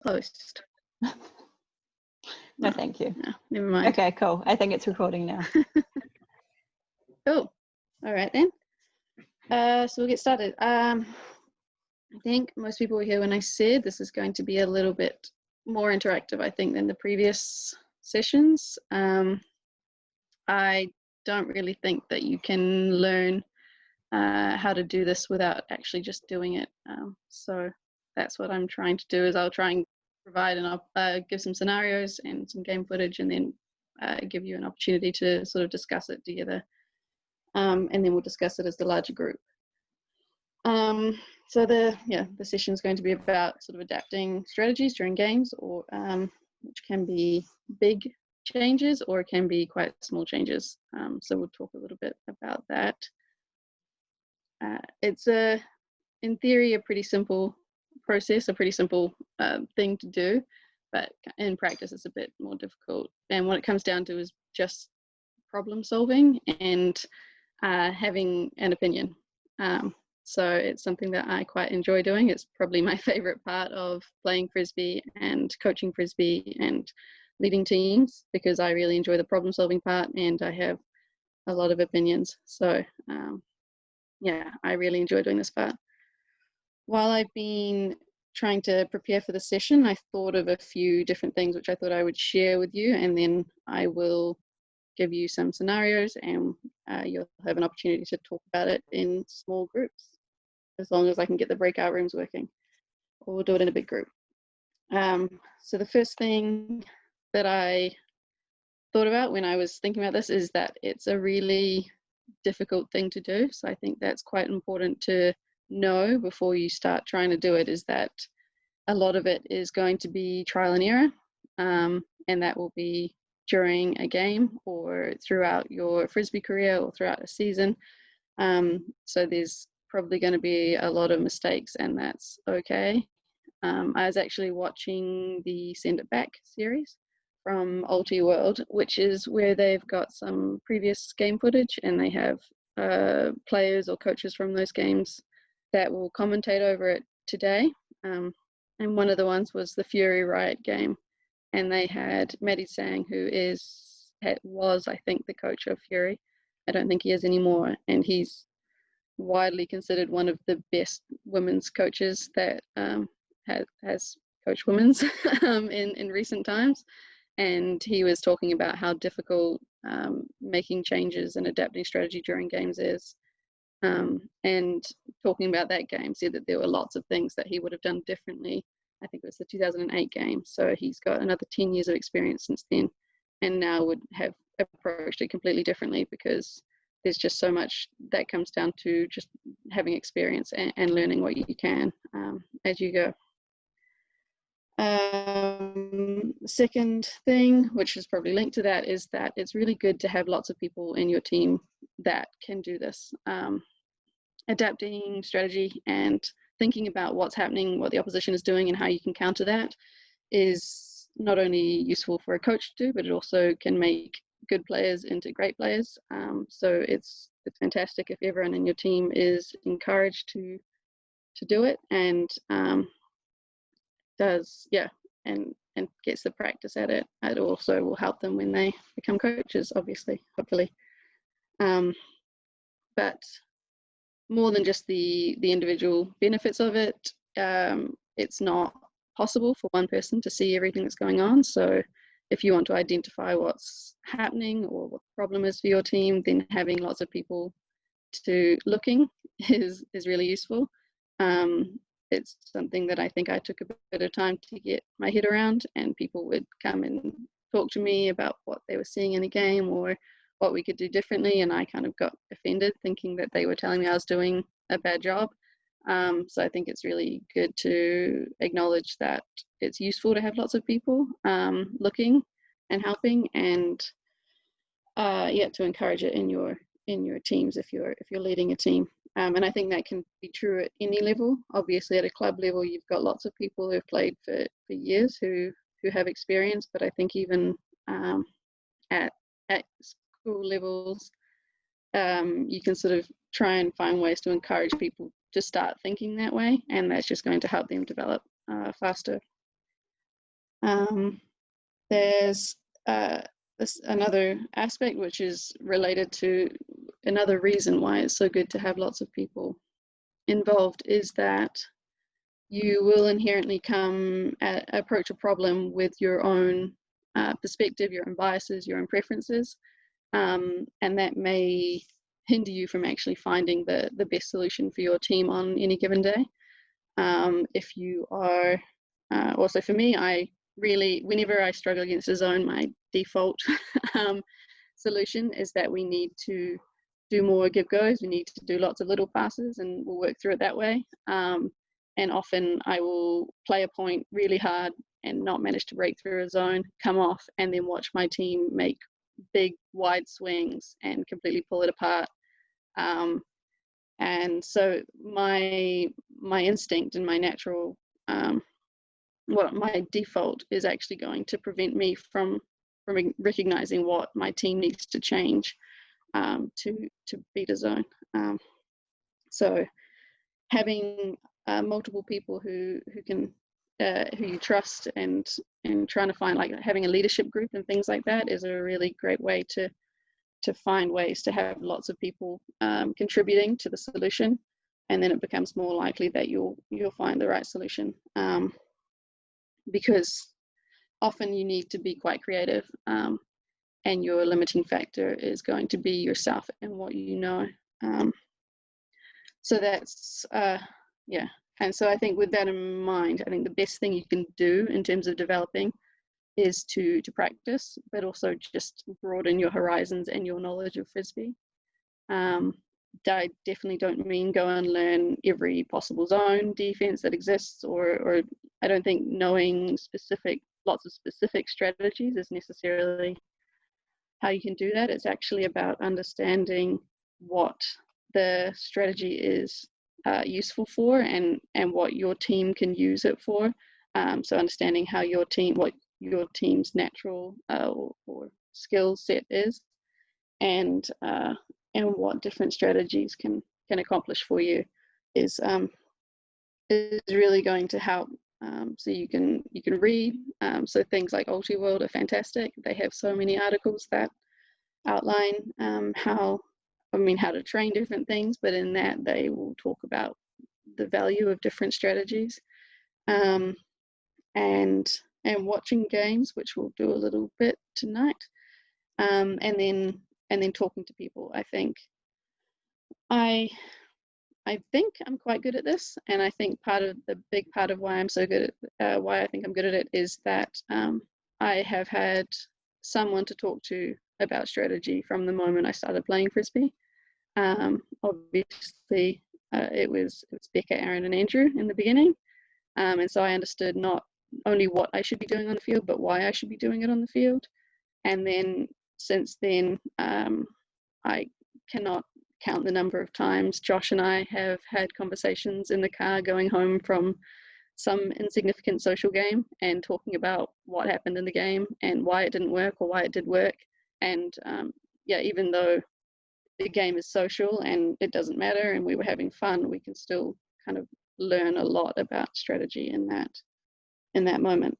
Post. No, thank you. No, never mind. Okay, cool. I think it's recording now. Cool. All right then. So we'll get started. I think most people were here when I said this is going to be a little bit more interactive, I think, than the previous sessions. I don't really think that you can learn how to do this without actually just doing it. So that's what I'm trying to do, is I'll try and provide and I'll give some scenarios and some game footage, and then give you an opportunity to sort of discuss it together. And then we'll discuss it as the larger group. So the session is going to be about sort of adapting strategies during games, or which can be big changes or it can be quite small changes. So we'll talk a little bit about that. It's in theory a pretty simple process, a pretty simple thing to do, but in practice it's a bit more difficult. And what it comes down to is just problem solving and having an opinion. So it's something that I quite enjoy doing. It's probably my favorite part of playing Frisbee and coaching Frisbee and leading teams, because I really enjoy the problem solving part and I have a lot of opinions. So yeah, I really enjoy doing this part. While I've been trying to prepare for the session, I thought of a few different things which I thought I would share with you, and then I will give you some scenarios, and you'll have an opportunity to talk about it in small groups, as long as I can get the breakout rooms working, or we'll do it in a big group. So the first thing that I thought about when I was thinking about this is that it's a really difficult thing to do. So I think that's quite important to know before you start trying to do it, is that a lot of it is going to be trial and error, and that will be during a game or throughout your Frisbee career or throughout a season. So there's probably going to be a lot of mistakes, and that's okay. I was actually watching the Send It Back series from Ulti World, which is where they've got some previous game footage, and they have players or coaches from those games that will commentate over it today. And one of the ones was the Fury Riot game, and they had Maddie Sang, who was I think the coach of Fury. I don't think he is anymore, and he's widely considered one of the best women's coaches that has coached women's in recent times. And he was talking about how difficult making changes and adapting strategy during games is. And talking about that game, said that there were lots of things that he would have done differently. I think it was the 2008 game. So he's got another 10 years of experience since then, and now would have approached it completely differently, because there's just so much that comes down to just having experience and learning what you can as you go. Second thing, which is probably linked to that, is that it's really good to have lots of people in your team that can do this. Adapting strategy and thinking about what's happening, what the opposition is doing, and how you can counter that is not only useful for a coach to do, but it also can make good players into great players. So it's fantastic if everyone in your team is encouraged to do it, and and gets the practice at it. It also will help them when they become coaches, obviously, hopefully. But more than just the individual benefits of it, it's not possible for one person to see everything that's going on. So if you want to identify what's happening or what the problem is for your team, then having lots of people to looking is really useful. It's something that I think I took a bit of time to get my head around, and people would come and talk to me about what they were seeing in the game or what we could do differently, and I kind of got offended, thinking that they were telling me I was doing a bad job. So I think it's really good to acknowledge that it's useful to have lots of people looking and helping, and to encourage it in your teams if you're leading a team. And I think that can be true at any level. Obviously, at a club level, you've got lots of people who've played for years who have experience. But I think even at school levels, you can sort of try and find ways to encourage people to start thinking that way, and that's just going to help them develop faster. There's another aspect which is related to another reason why it's so good to have lots of people involved, is that you will inherently approach a problem with your own perspective, your own biases, your own preferences, and that may hinder you from actually finding the best solution for your team on any given day. If you are, also for me, whenever I struggle against a zone, my default solution is that we need to do more give goes. We need to do lots of little passes, and we'll work through it that way. And often I will play a point really hard and not manage to break through a zone, come off, and then watch my team make big wide swings and completely pull it apart. And so my instinct and my natural, my default is actually going to prevent me from recognizing what my team needs to change to beat a zone. So having multiple people who you trust, and trying to find, like, having a leadership group and things like that is a really great way to find ways to have lots of people contributing to the solution, and then it becomes more likely that you'll find the right solution, because often you need to be quite creative, and your limiting factor is going to be yourself and what you know. So that's yeah. And so I think with that in mind, I think the best thing you can do in terms of developing is to practice, but also just broaden your horizons and your knowledge of Frisbee. I definitely don't mean go and learn every possible zone defense that exists, or I don't think knowing lots of specific strategies is necessarily how you can do that. It's actually about understanding what the strategy is useful for, and what your team can use it for. So understanding how what your team's natural or skill set is, and what different strategies can accomplish for you is really going to help. So you can read. So things like Ultiworld are fantastic. They have so many articles that outline how to train different things, but in that they will talk about the value of different strategies, and watching games, which we'll do a little bit tonight, and then talking to people. I think I'm quite good at this, and I think the big part of why I'm so good at why I think I'm good at it is that I have had someone to talk to about strategy from the moment I started playing Frisbee. Obviously, it was Becca, Aaron, and Andrew in the beginning, and so I understood not only what I should be doing on the field, but why I should be doing it on the field. And then since then, I cannot count the number of times Josh and I have had conversations in the car going home from some insignificant social game and talking about what happened in the game and why it didn't work or why it did work. And even though the game is social and it doesn't matter and we were having fun, we can still kind of learn a lot about strategy in that moment.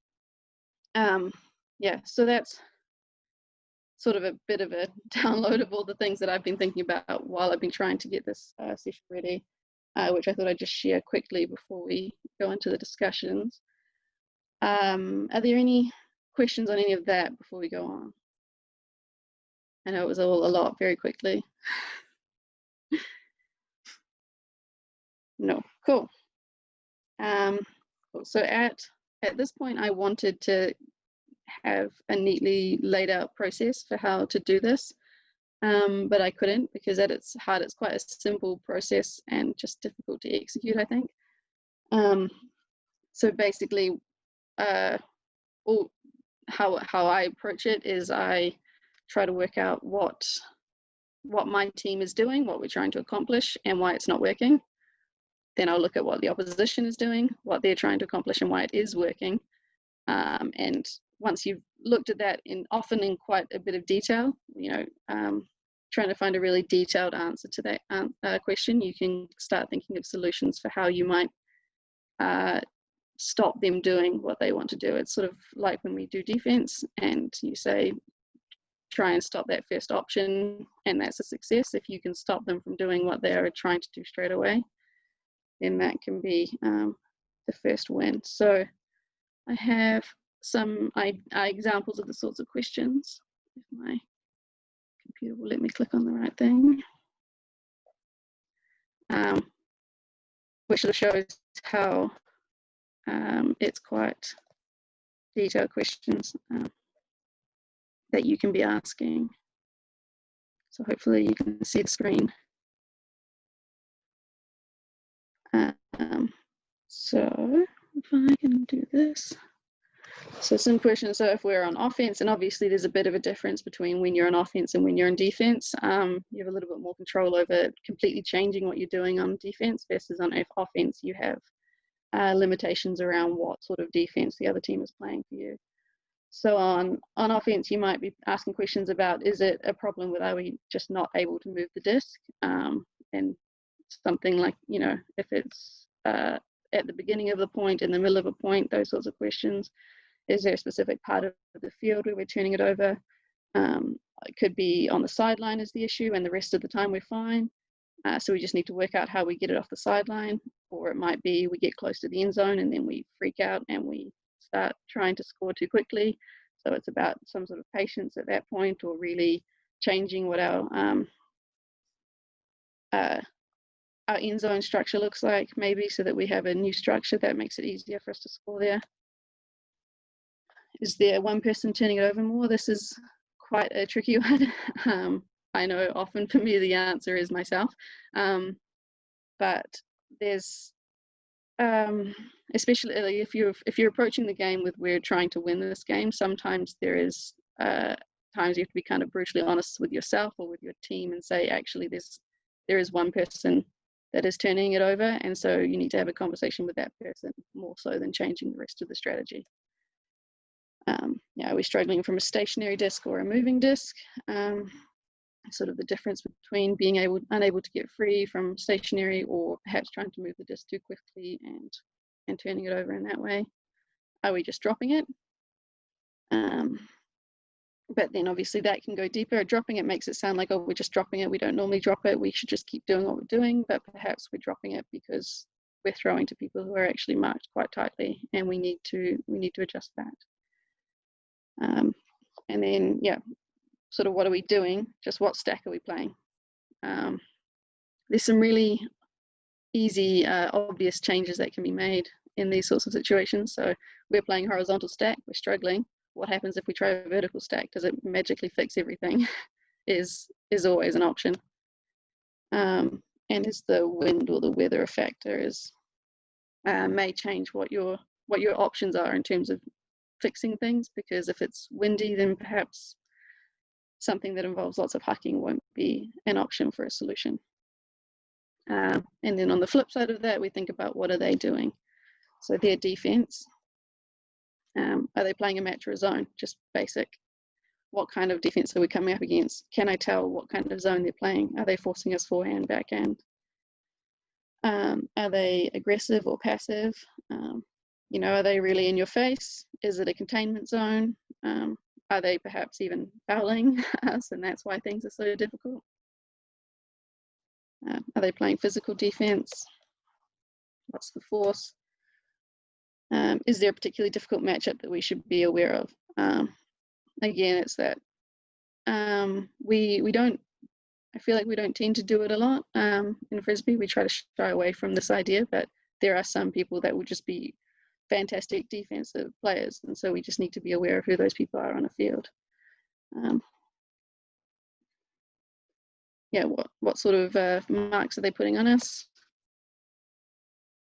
So that's sort of a bit of a download of all the things that I've been thinking about while I've been trying to get this session ready, which I thought I'd just share quickly before we go into the discussions. Are there any questions on any of that before we go on? I know it was all a lot very quickly. No, cool. So at this point, I wanted to have a neatly laid out process for how to do this, but I couldn't, because at its heart it's quite a simple process and just difficult to execute, I think. So basically, how I approach it is I try to work out what my team is doing, what we're trying to accomplish, and why it's not working. Then I'll look at what the opposition is doing, what they're trying to accomplish, and why it is working. And once you've looked at that often in quite a bit of detail, trying to find a really detailed answer to that question, you can start thinking of solutions for how you might stop them doing what they want to do. It's sort of like when we do defense and you say, try and stop that first option, and that's a success. If you can stop them from doing what they are trying to do straight away, then that can be the first win. So I have some examples of the sorts of questions. If my computer will let me click on the right thing. Which sort of shows how it's quite detailed questions that you can be asking. So hopefully you can see the screen. So if I can do this. So some questions, so if we're on offense, and obviously there's a bit of a difference between when you're on offense and when you're on defense, you have a little bit more control over completely changing what you're doing on defense versus on offense, you have limitations around what sort of defense the other team is playing for you. So on offense, you might be asking questions about, is it a problem with, are we just not able to move the disc? And something like, you know, if it's at the beginning of the point, in the middle of a point, those sorts of questions. Is there a specific part of the field where we're turning it over? It could be on the sideline is the issue, and the rest of the time we're fine. So we just need to work out how we get it off the sideline. Or it might be we get close to the end zone and then we freak out and we start trying to score too quickly. So it's about some sort of patience at that point, or really changing what our end zone structure looks like, maybe, so that we have a new structure that makes it easier for us to score there. Is there one person turning it over more? This is quite a tricky one. I know often for me the answer is myself, but there's especially if you're approaching the game with, we're trying to win this game, sometimes there is times you have to be kind of brutally honest with yourself or with your team and say, actually there is one person that is turning it over, and so you need to have a conversation with that person more so than changing the rest of the strategy. Yeah, are we struggling from a stationary disc or a moving disc? Sort of the difference between being unable to get free from stationary, or perhaps trying to move the disc too quickly and turning it over in that way. Are we just dropping it? But then obviously that can go deeper. Dropping it makes it sound like, oh, we're just dropping it. We don't normally drop it. We should just keep doing what we're doing. But perhaps we're dropping it because we're throwing to people who are actually marked quite tightly, and we need to adjust that. And then, yeah, sort of what are we doing? Just what stack are we playing? There's some really easy, obvious changes that can be made in these sorts of situations. So we're playing horizontal stack, we're struggling. What happens if we try a vertical stack? Does it magically fix everything? is always an option. And is the wind or the weather a factor? May change what your options are in terms of fixing things, because if it's windy, then perhaps something that involves lots of hucking won't be an option for a solution. And then on the flip side of that, we think about, what are they doing? So their defense, are they playing a match or a zone? Just basic. What kind of defense are we coming up against? Can I tell what kind of zone they're playing? Are they forcing us forehand, backhand? Are they aggressive or passive? You know, are they really in your face? Is it a containment zone? Are they perhaps even fouling us, and that's why things are so difficult? Are they playing physical defense? What's the force? Is there a particularly difficult matchup that we should be aware of? Again, it's that we don't, I feel like we don't tend to do it a lot in Frisbee. We try to shy away from this idea, but there are some people that would just be fantastic defensive players, and so we just need to be aware of who those people are on a field. Yeah, what sort of marks are they putting on us?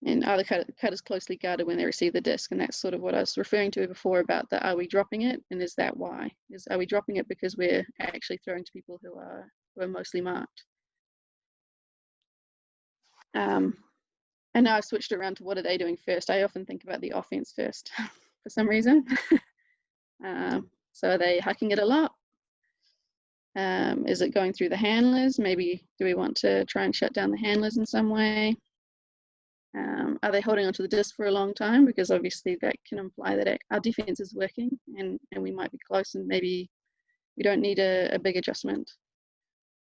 And are the cutters closely guarded when they receive the disc? And that's sort of what I was referring to before about the, are we dropping it? And is that why? Are we dropping it because we're actually throwing to people who are mostly marked? And now I've switched around to, what are they doing first? I often think about the offense first for some reason. So are they hucking it a lot? Is it going through the handlers? Maybe do we want to try and shut down the handlers in some way? Are they holding onto the disc for a long time? Because obviously that can imply that our defense is working, and we might be close, and maybe we don't need a big adjustment.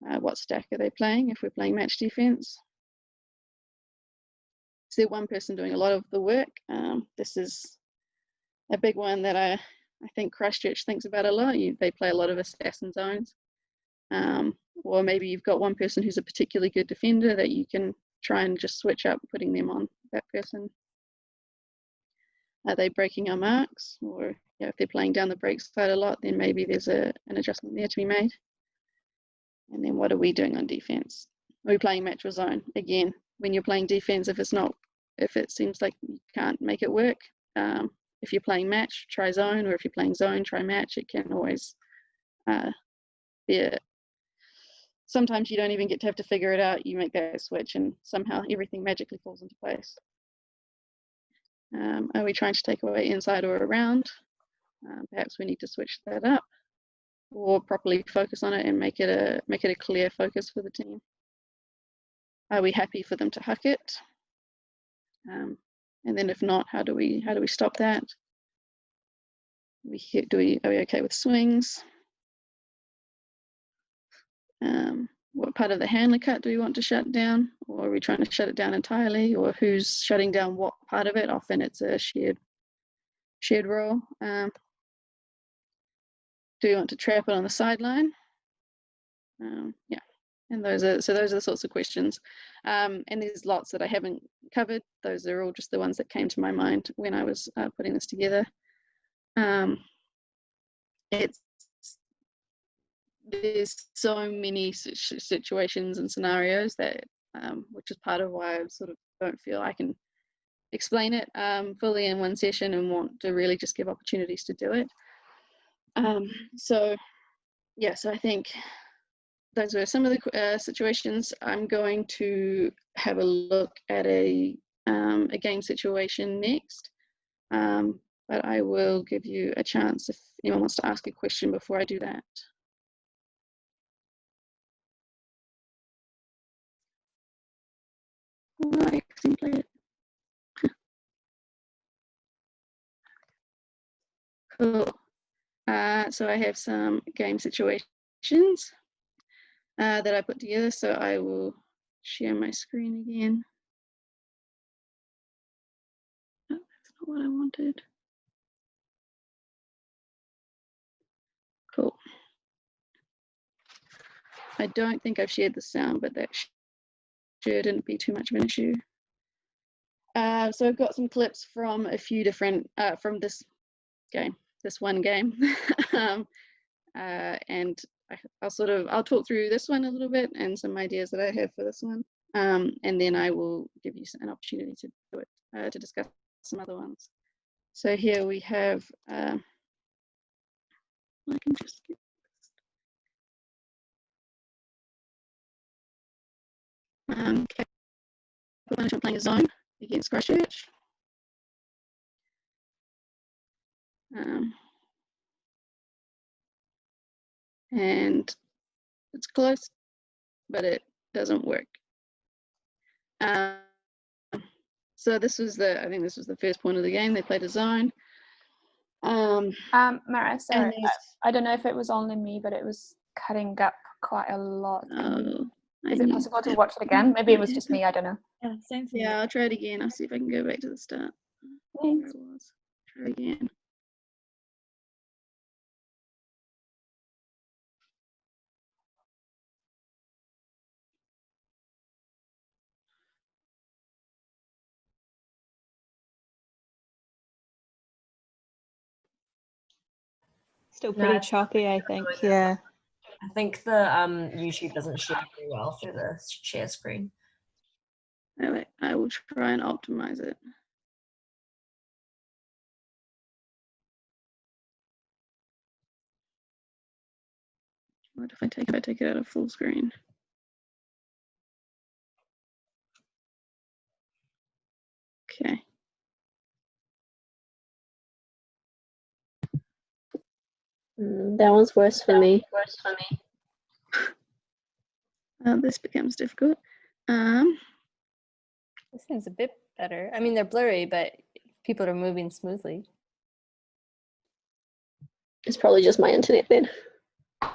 What stack are they playing if we're playing match defense? Is there one person doing a lot of the work? This is a big one that I think Christchurch thinks about a lot. They play a lot of assassin zones. Or maybe you've got one person who's a particularly good defender that you can try and just switch up putting them on that person. Are they breaking our marks? Or if they're playing down the break side a lot, then maybe there's an adjustment there to be made. And then what are we doing on defense? Are we playing match or zone? Again, when you're playing defense, if it seems like you can't make it work, if you're playing match, try zone, or if you're playing zone, try match. It can always be sometimes you don't even get to have to figure it out. You make that switch and somehow everything magically falls into place. Are we trying to take away inside or around? Perhaps we need to switch that up, or properly focus on it and make it a clear focus for the team. Are we happy for them to huck it? And then if not, how do we stop that? Are we okay with swings? What part of the handler cut do we want to shut down? Or are we trying to shut it down entirely? Or who's shutting down what part of it? Often it's a shared role. Do we want to trap it on the sideline? Yeah, and those are the sorts of questions. And there's lots that I haven't covered. Those are all just the ones that came to my mind when I was putting this together. There's so many situations and scenarios that, which is part of why I sort of don't feel I can explain it fully in one session, and want to really just give opportunities to do it. So I think those were some of the situations. I'm going to have a look at a game situation next, but I will give you a chance if anyone wants to ask a question before I do that. Right, play it. Cool. So I have some game situations that I put together, so I will share my screen again. Oh, that's not what I wanted. Cool. I don't think I've shared the sound, but that shouldn't be too much of an issue. So I've got some clips from a few different, from this one game. And I'll talk through this one a little bit and some ideas that I have for this one. And then I will give you an opportunity to do it, to discuss some other ones. So here we have, I can just get Management playing a zone against Christchurch. And it's close, but it doesn't work. So I think this was the first point of the game. They played a zone. Marah, sorry, I don't know if it was only me, but it was cutting up quite a lot. Is it possible to watch it again? Maybe it was just me, I don't know. Yeah, same for me. Yeah, I'll try it again. I'll see if I can go back to the start. Thanks. Try again. Still pretty choppy, I think. Yeah. I think the YouTube doesn't share very well through the share screen. Anyway, I will try and optimize it. What if I take it out of full screen? Okay. That one's worse for me. This becomes difficult. This seems a bit better. I mean, they're blurry, but people are moving smoothly. It's probably just my internet then. I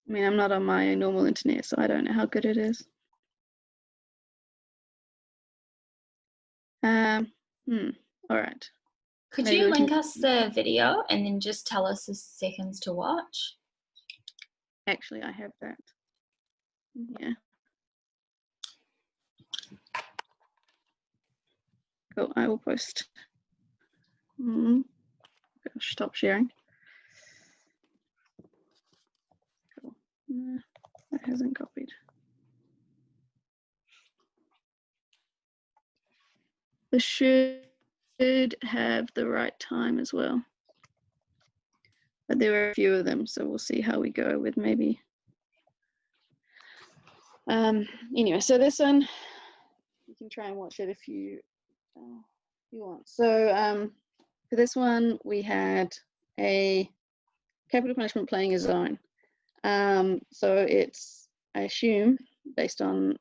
mean, I'm not on my normal internet, so I don't know how good it is. All right. Could Maybe you we can- link us the video and then just tell us the seconds to watch? Actually, I have that. Yeah. Cool. I will post. Stop sharing. Cool. That hasn't copied. This should have the right time as well. But there were a few of them, so we'll see how we go with maybe. Anyway, so this one, you can try and watch it if you want. So for this one, we had a capital punishment playing a zone. So it's, I assume, based on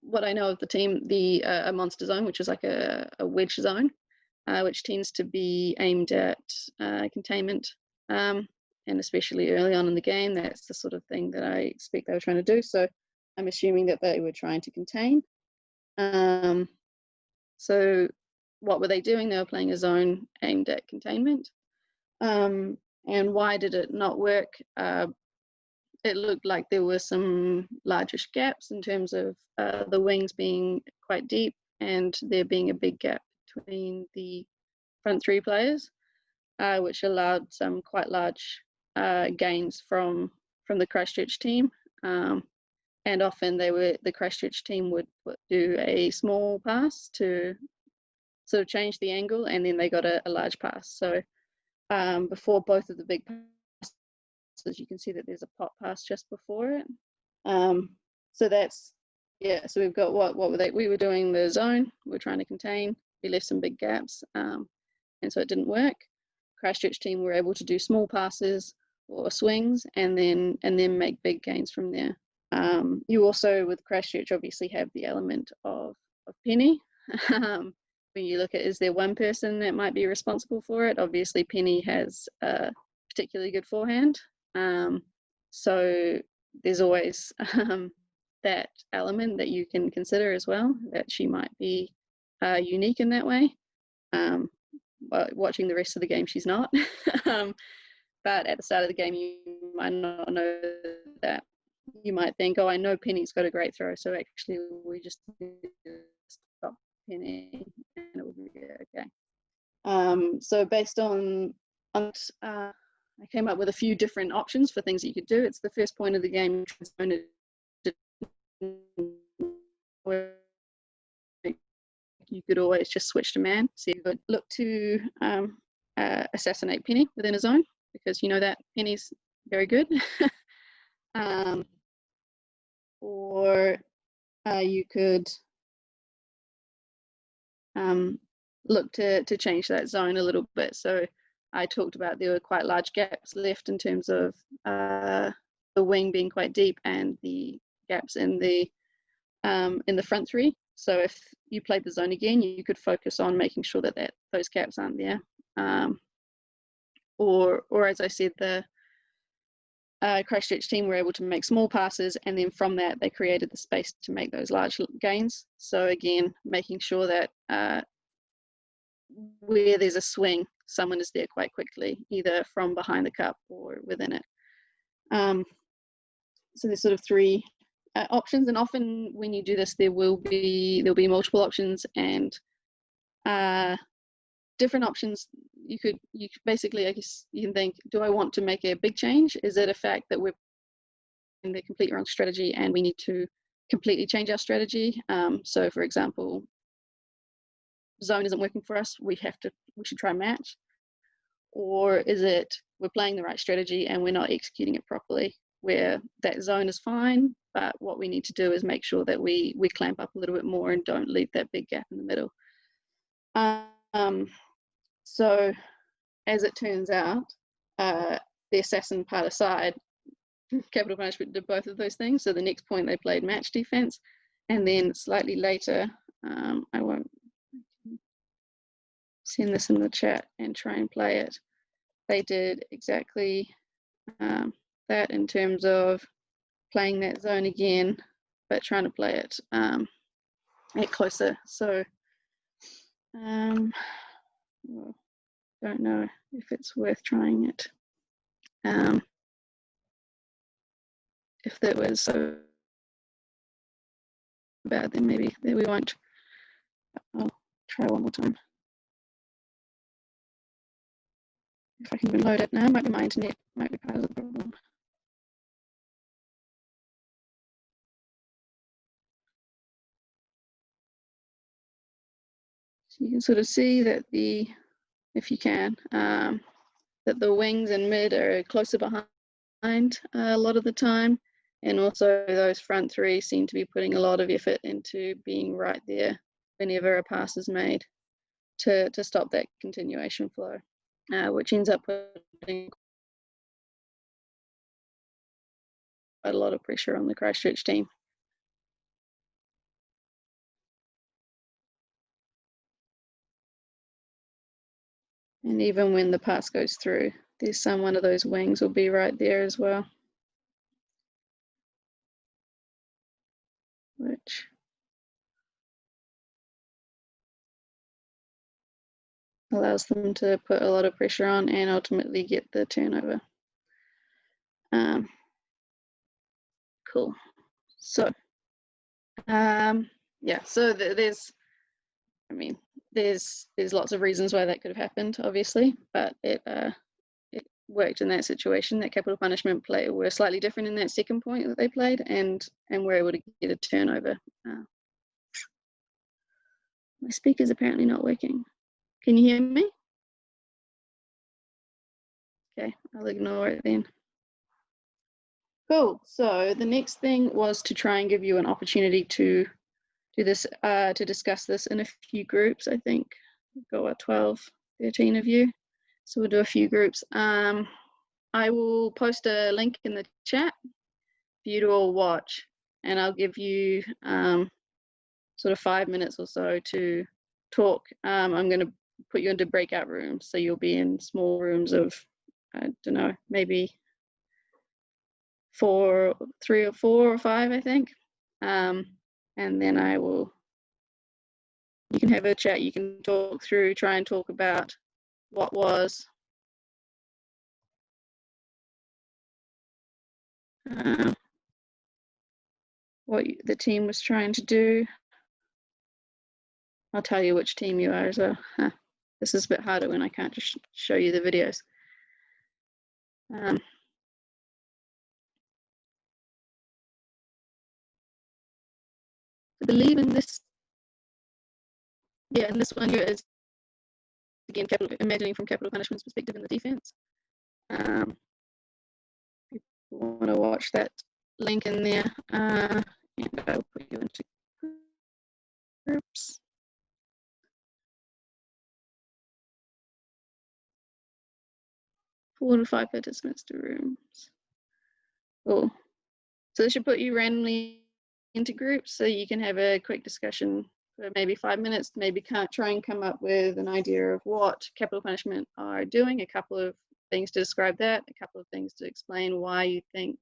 what I know of the team, a monster zone, which is like a wedge zone, which tends to be aimed at containment, and especially early on in the game, that's the sort of thing that I expect they were trying to do. So I'm assuming that they were trying to contain. So what were they doing? They were playing a zone aimed at containment. And why did it not work? It looked like there were some largish gaps in terms of the wings being quite deep and there being a big gap between the front three players, which allowed some quite large gains from the Christchurch team. And often the Christchurch team would do a small pass to sort of change the angle, and then they got a large pass. So before both of the big passes, you can see that there's a pop pass just before it. So that's, yeah, so we've got what were they? We were doing the zone, we're trying to contain, we left some big gaps, and so it didn't work. Christchurch team were able to do small passes or swings and then make big gains from there. You also, with Christchurch, obviously have the element of Penny. When you look at, is there one person that might be responsible for it? Obviously, Penny has a particularly good forehand. So there's always that element that you can consider as well, that she might be unique in that way. But watching the rest of the game, she's not. But at the start of the game, you might not know that. You might think, oh, I know Penny's got a great throw, so actually we just stop Penny and it will be okay. So based on I came up with a few different options for things that you could do. It's the first point of the game. You could always just switch to man. So you could look to assassinate Penny within a zone, because you know that Penny's very good. Or you could look to change that zone a little bit. So I talked about there were quite large gaps left in terms of the wing being quite deep and the gaps in the front three. So if you played the zone again, you could focus on making sure that those gaps aren't there. Or as I said, the Christchurch team were able to make small passes, and then from that they created the space to make those large gains. So again, making sure that where there's a swing, someone is there quite quickly, either from behind the cup or within it. So there's sort of three options, and often when you do this, there'll be multiple options and different options. You could basically, I guess you can think, do I want to make a big change? Is it a fact that we're in the completely wrong strategy and we need to completely change our strategy? So for example, zone isn't working for us, we should try match. Or is it we're playing the right strategy and we're not executing it properly, where that zone is fine, but what we need to do is make sure that we clamp up a little bit more and don't leave that big gap in the middle. So as it turns out, the assassin part aside, capital punishment did both of those things. So the next point they played match defense, and then slightly later I won't send this in the chat and try and play it. They did exactly that in terms of playing that zone again, but trying to play it at closer. So well, don't know if it's worth trying it. If that was so bad, then maybe we won't. I'll try one more time. If I can even load it now, might be my internet, might be part of the problem. So you can sort of see that if you can, that the wings and mid are closer behind a lot of the time. And also those front three seem to be putting a lot of effort into being right there whenever a pass is made to stop that continuation flow, which ends up putting quite a lot of pressure on the Christchurch team. And even when the pass goes through, there's one of those wings will be right there as well, which allows them to put a lot of pressure on and ultimately get the turnover. Cool. So, yeah, so there's lots of reasons why that could have happened, obviously, but it worked in that situation. That capital punishment play were slightly different in that second point that they played, and were able to get a turnover. My speaker's apparently not working. Can you hear me? Okay, I'll ignore it then. Cool. So the next thing was to try and give you an opportunity to do this, to discuss this in a few groups. I think we've got 12, 13 of you. So we'll do a few groups. I will post a link in the chat for you to all watch, and I'll give you sort of 5 minutes or so to talk. I'm going to put you into breakout rooms, so you'll be in small rooms of, I don't know, maybe 3 or 4 or 5, I think. And then you can have a chat, you can talk through, try and talk about what was what the team was trying to do. I'll tell you which team you are as well. This is a bit harder when I can't just show you the videos. I believe in this, in this one here is, again, imagining from capital punishment's perspective in the defense. If you want to watch that link in there, and I'll put you into groups. Four to 5 participants to rooms. Cool. So this should put you randomly into groups so you can have a quick discussion for maybe 5 minutes, maybe try and come up with an idea of what capital punishment are doing, a couple of things to describe that, a couple of things to explain why you think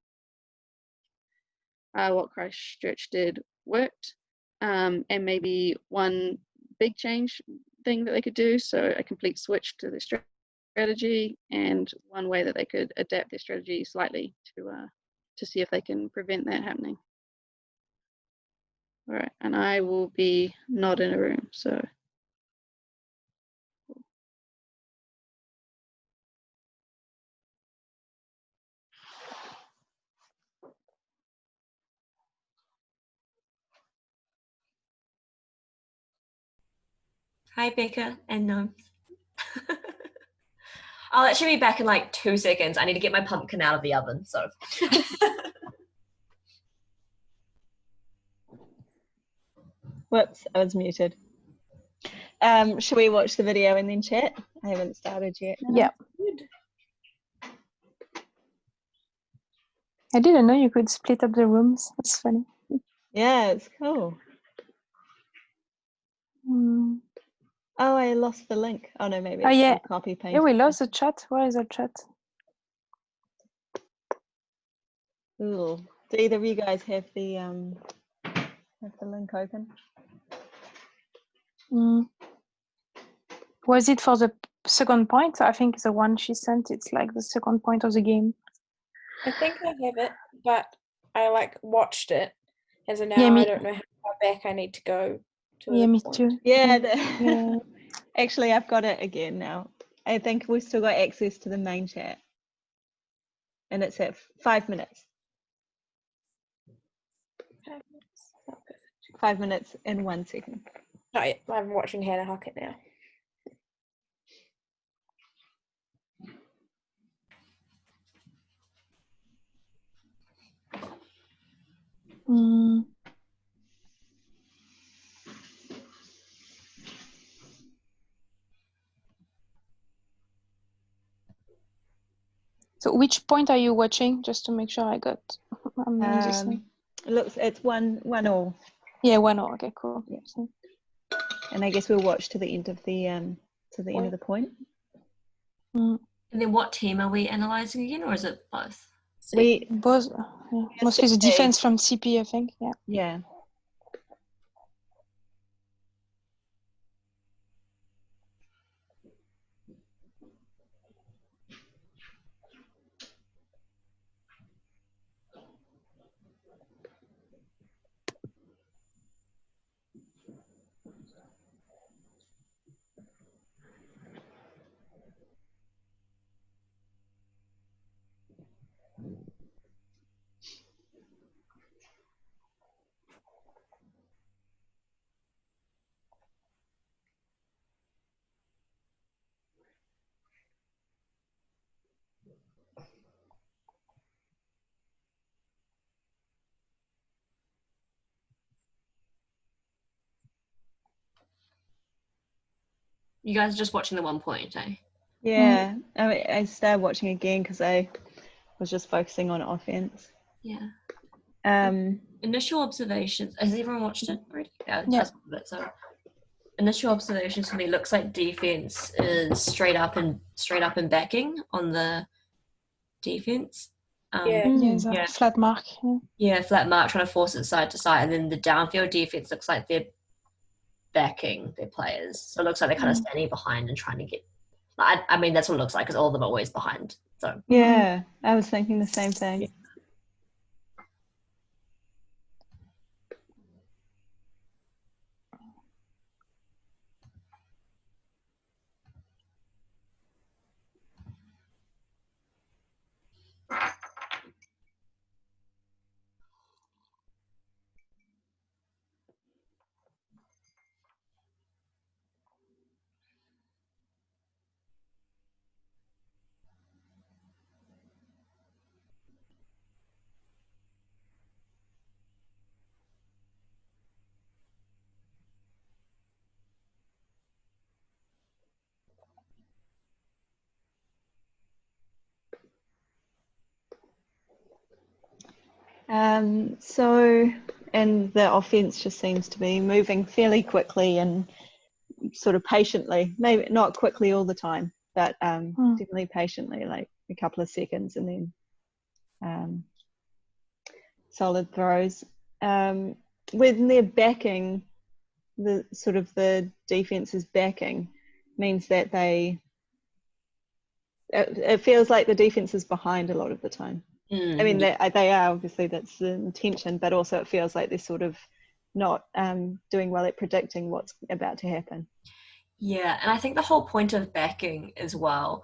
what Christchurch did worked, and maybe one big change thing that they could do, so a complete switch to the strategy, and one way that they could adapt their strategy slightly to see if they can prevent that happening. All right, and I will be not in a room, so. Hi, Becca and Gnome. I'll actually be back in like 2 seconds. I need to get my pumpkin out of the oven, so. Whoops, I was muted. Shall we watch the video and then chat? I haven't started yet. Yeah. I didn't know you could split up the rooms. That's funny. Yeah, it's cool. Oh, I lost the link. Oh no, maybe Oh, it's yeah. the copy paste. Yeah, we lost the chat. Where is the chat? Ooh. Do either of you guys have the link open? Was it for the second point? I think the one she sent, it's like the second point of the game. I think I have it, but I like watched it, and so now Yeah, I don't know how far back I need to go to Yeah, the me point. too. Yeah, Yeah. actually I've got it again now. I think we've still got access to the main chat. And it's at 5 minutes. 5 minutes. Oh, perfect. 5 minutes and 1 second. Not yet. I'm watching Hannah Hockett now. So which point are you watching? Just to make sure I'm on the same. It looks, it's one all. Yeah, 1-0. Okay, cool. Yeah. So, And I guess we'll watch to the end of the end of the point. And then what team are we analysing again, or is it both? We both, mostly the defense from CP, I think. Yeah. Yeah. You guys are just watching the 1 point, eh? Yeah. I started watching again because I was just focusing on offense. Yeah. Initial observations. Has everyone watched it already? Yeah. So initial observations for me looks like defense is straight up and backing on the defense. Flat mark. Yeah, flat mark, trying to force it side to side, and then the downfield defense looks like they're backing their players. So it looks like they're kind of standing behind and trying to get. I mean, that's what it looks like because all of them are always behind. So Yeah, I was thinking the same thing. Yeah. And the offense just seems to be moving fairly quickly and sort of patiently, maybe not quickly all the time, but definitely patiently, like a couple of seconds and then solid throws. When they're backing, the defense is backing, means that it feels like the defense is behind a lot of the time. I mean, they are, obviously, that's the intention, but also it feels like they're sort of not doing well at predicting what's about to happen. Yeah, and I think the whole point of backing as well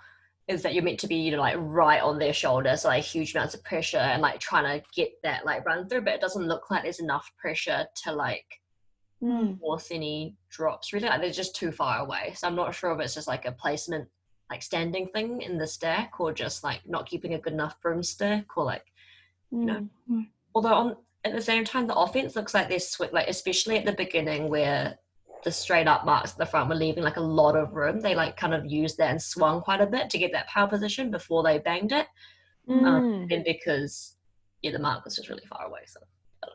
is that you're meant to be, like right on their shoulder, so like huge amounts of pressure and like trying to get that like run through, but it doesn't look like there's enough pressure to like force any drops. Really, like they're just too far away. So I'm not sure if it's just like a placement, like standing thing in the stack, or just like not keeping a good enough broomstick, or like you know. Although at the same time, the offense looks like they're like especially at the beginning where the straight up marks at the front were leaving like a lot of room. They like kind of used that and swung quite a bit to get that power position before they banged it. And because the mark was just really far away. So I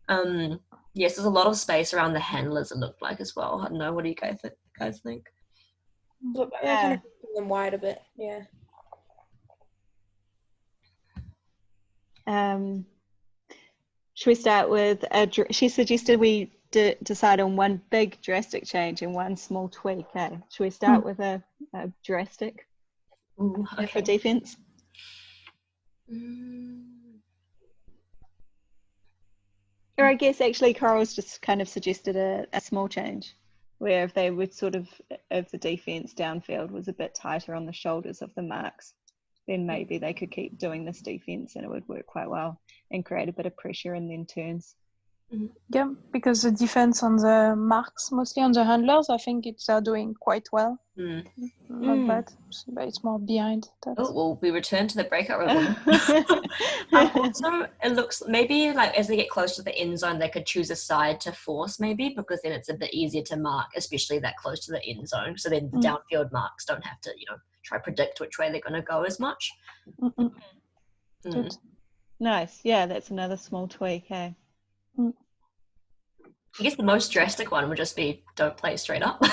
don't know. Yes, there's a lot of space around the handlers, it looked like, as well. I don't know, what do you guys think? Look, they're kind of keeping them wide a bit. Yeah. Should we start with she suggested we decide on one big drastic change and one small tweak. Should we start with a drastic for defense? Or I guess actually Coral's just kind of suggested a small change, where if they would if the defense downfield was a bit tighter on the shoulders of the marks, then maybe they could keep doing this defense and it would work quite well and create a bit of pressure and then turns. Yeah, because the defense on the marks, mostly on the handlers, I think it's doing quite well. Not bad, but it's more behind that. Oh, well, we return to the breakout room. Also, it looks maybe like as they get close to the end zone, they could choose a side to force, maybe, because then it's a bit easier to mark, especially that close to the end zone. So then the downfield marks don't have to, try to predict which way they're going to go as much. Nice. Yeah, that's another small tweak. I guess the most drastic one would just be don't play straight up.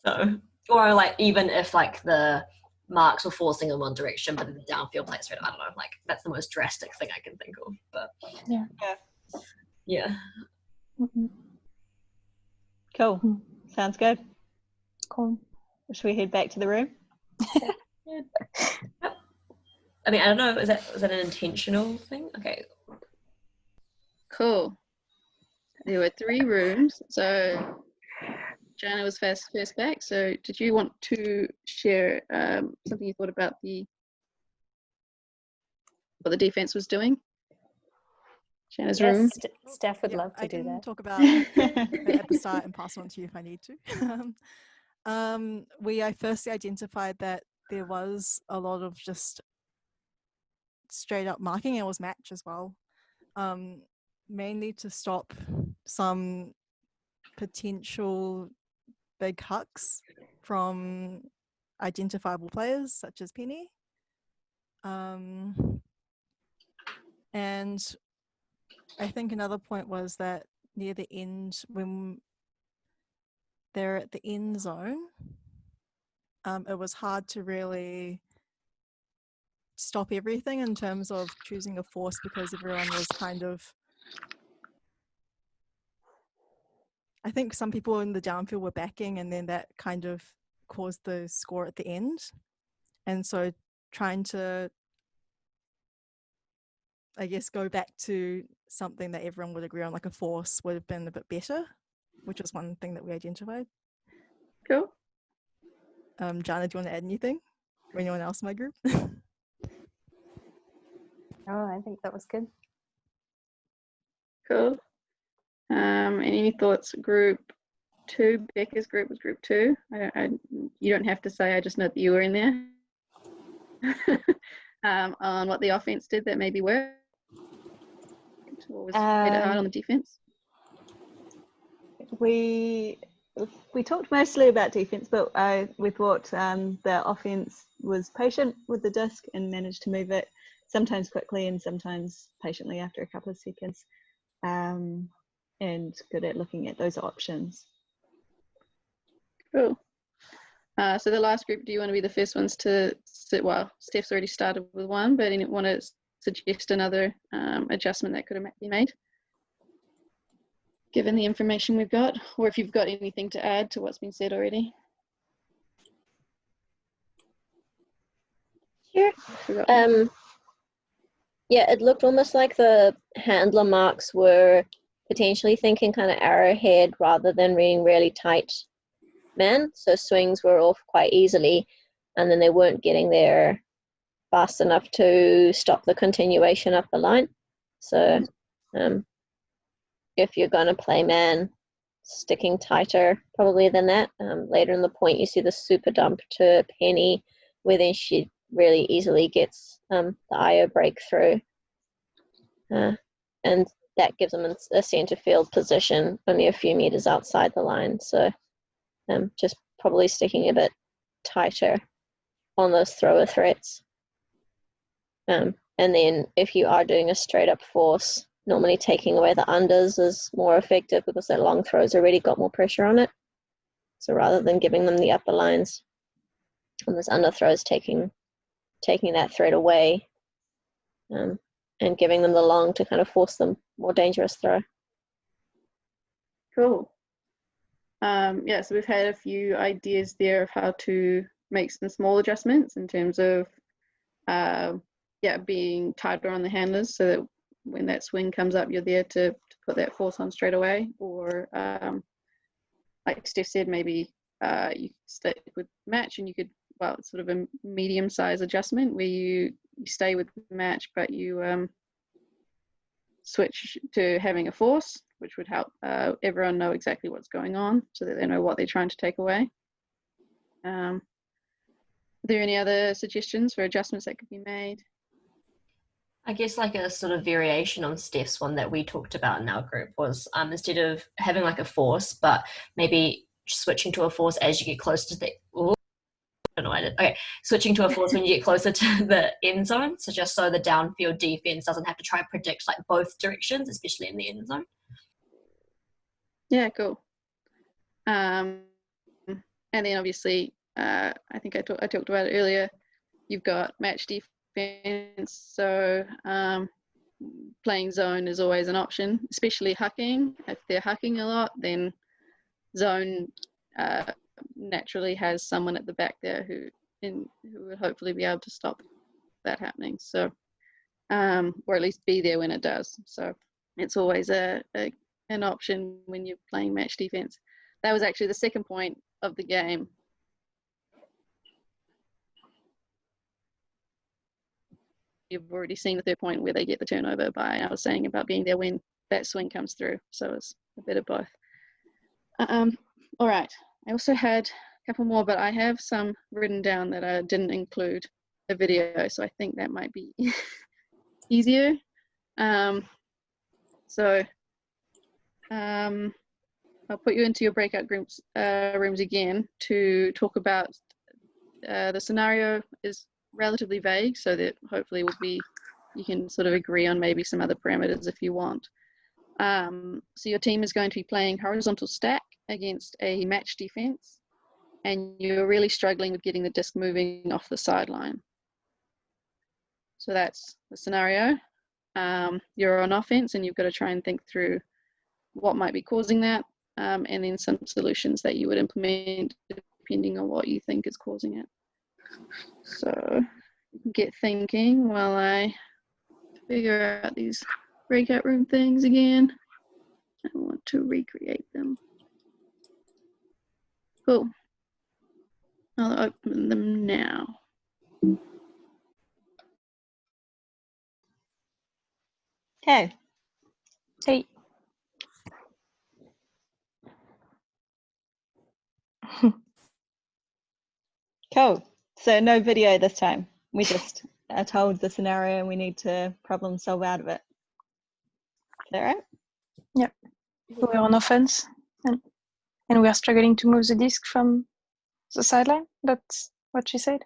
So, or like even if like the marks were forcing in one direction, but the downfield play straight up, I don't know. Like that's the most drastic thing I can think of. But yeah. Cool. Sounds good. Cool. Should we head back to the room? I mean, I don't know. Is that an intentional thing? Okay. Cool. There were 3 rooms, so Jana was first back. So did you want to share something you thought about what the defense was doing? Jana's room. Steph would love to do I can that. talk about it at the start and pass on to you if I need to. I firstly identified that there was a lot of just straight up marking. It was match as well. Mainly to stop some potential big hucks from identifiable players such as Penny. And I think another point was that near the end, when they're at the end zone, it was hard to really stop everything in terms of choosing a force because everyone was kind of, I think some people in the downfield were backing and then that kind of caused the score at the end. And so trying to, I guess, go back to something that everyone would agree on, like a force, would have been a bit better, which was one thing that we identified. Cool. Jana, do you want to add anything? Or anyone else in my group? Oh, I think that was good. Cool. Any thoughts? Group 2, Becca's group was group 2. You don't have to say, I just know that you were in there. On what the offense did that maybe worked, or was made it hard on the defense. We talked mostly about defense, but we thought the offense was patient with the disc and managed to move it sometimes quickly and sometimes patiently after a couple of seconds, and good at looking at those options. Cool. So the last group, do you want to be the first ones to sit? Well, Steph's already started with one, but you want to suggest another adjustment that could have been made, given the information we've got, or if you've got anything to add to what's been said already. Sure. Yeah, it looked almost like the handler marks were potentially thinking kind of arrowhead rather than reading really tight men. So swings were off quite easily, and then they weren't getting there fast enough to stop the continuation up the line. So if you're going to play man, sticking tighter probably than that. Later in the point, you see the super dump to Penny, where then she really easily gets the IO breakthrough. And that gives them a center field position only a few meters outside the line. So just probably sticking a bit tighter on those thrower threats. And then if you are doing a straight up force, normally taking away the unders is more effective because their long throws already got more pressure on it. So rather than giving them the upper lines on this under throws, taking that threat away, and giving them the long to kind of force them more dangerous throw. Cool. Yeah, so we've had a few ideas there of how to make some small adjustments in terms of being tighter on the handlers so that when that swing comes up, you're there to put that force on straight away. Or like Steph said, maybe you stick with match and you could, well, it's sort of a medium size adjustment where you stay with match but you switch to having a force, which would help everyone know exactly what's going on so that they know what they're trying to take away. Are there any other suggestions for adjustments that could be made? I guess like a sort of variation on Steph's one that we talked about in our group was instead of having like a force, but maybe switching to a force as you get closer to the switching to a force when you get closer to the end zone. So just so the downfield defense doesn't have to try and predict like both directions, especially in the end zone. Yeah, cool. And then obviously, I think I talked about it earlier. You've got match defense, so playing zone is always an option, especially hucking. If they're hucking a lot, then zone naturally has someone at the back there who would hopefully be able to stop that happening. So, or at least be there when it does. So it's always an option when you're playing match defense. That was actually the second point of the game. You've already seen the third point where they get the turnover by, I was saying about being there when that swing comes through. So it's a bit of both. All right. I also had a couple more, but I have some written down that I didn't include a video. So I think that might be easier. I'll put you into your breakout rooms again to talk about the scenario is relatively vague, so that hopefully you can sort of agree on maybe some other parameters if you want. So your team is going to be playing horizontal stack against a match defense, and you're really struggling with getting the disc moving off the sideline. So that's the scenario. You're on offense and you've got to try and think through what might be causing that, and then some solutions that you would implement depending on what you think is causing it. So get thinking while I figure out these breakout room things again. I want to recreate them. Cool. I'll open them now. Okay. Hey. Cool. So no video this time. We just are told the scenario and we need to problem solve out of it. Is that right? Yep. We're on offense and we are struggling to move the disc from the sideline. That's what she said.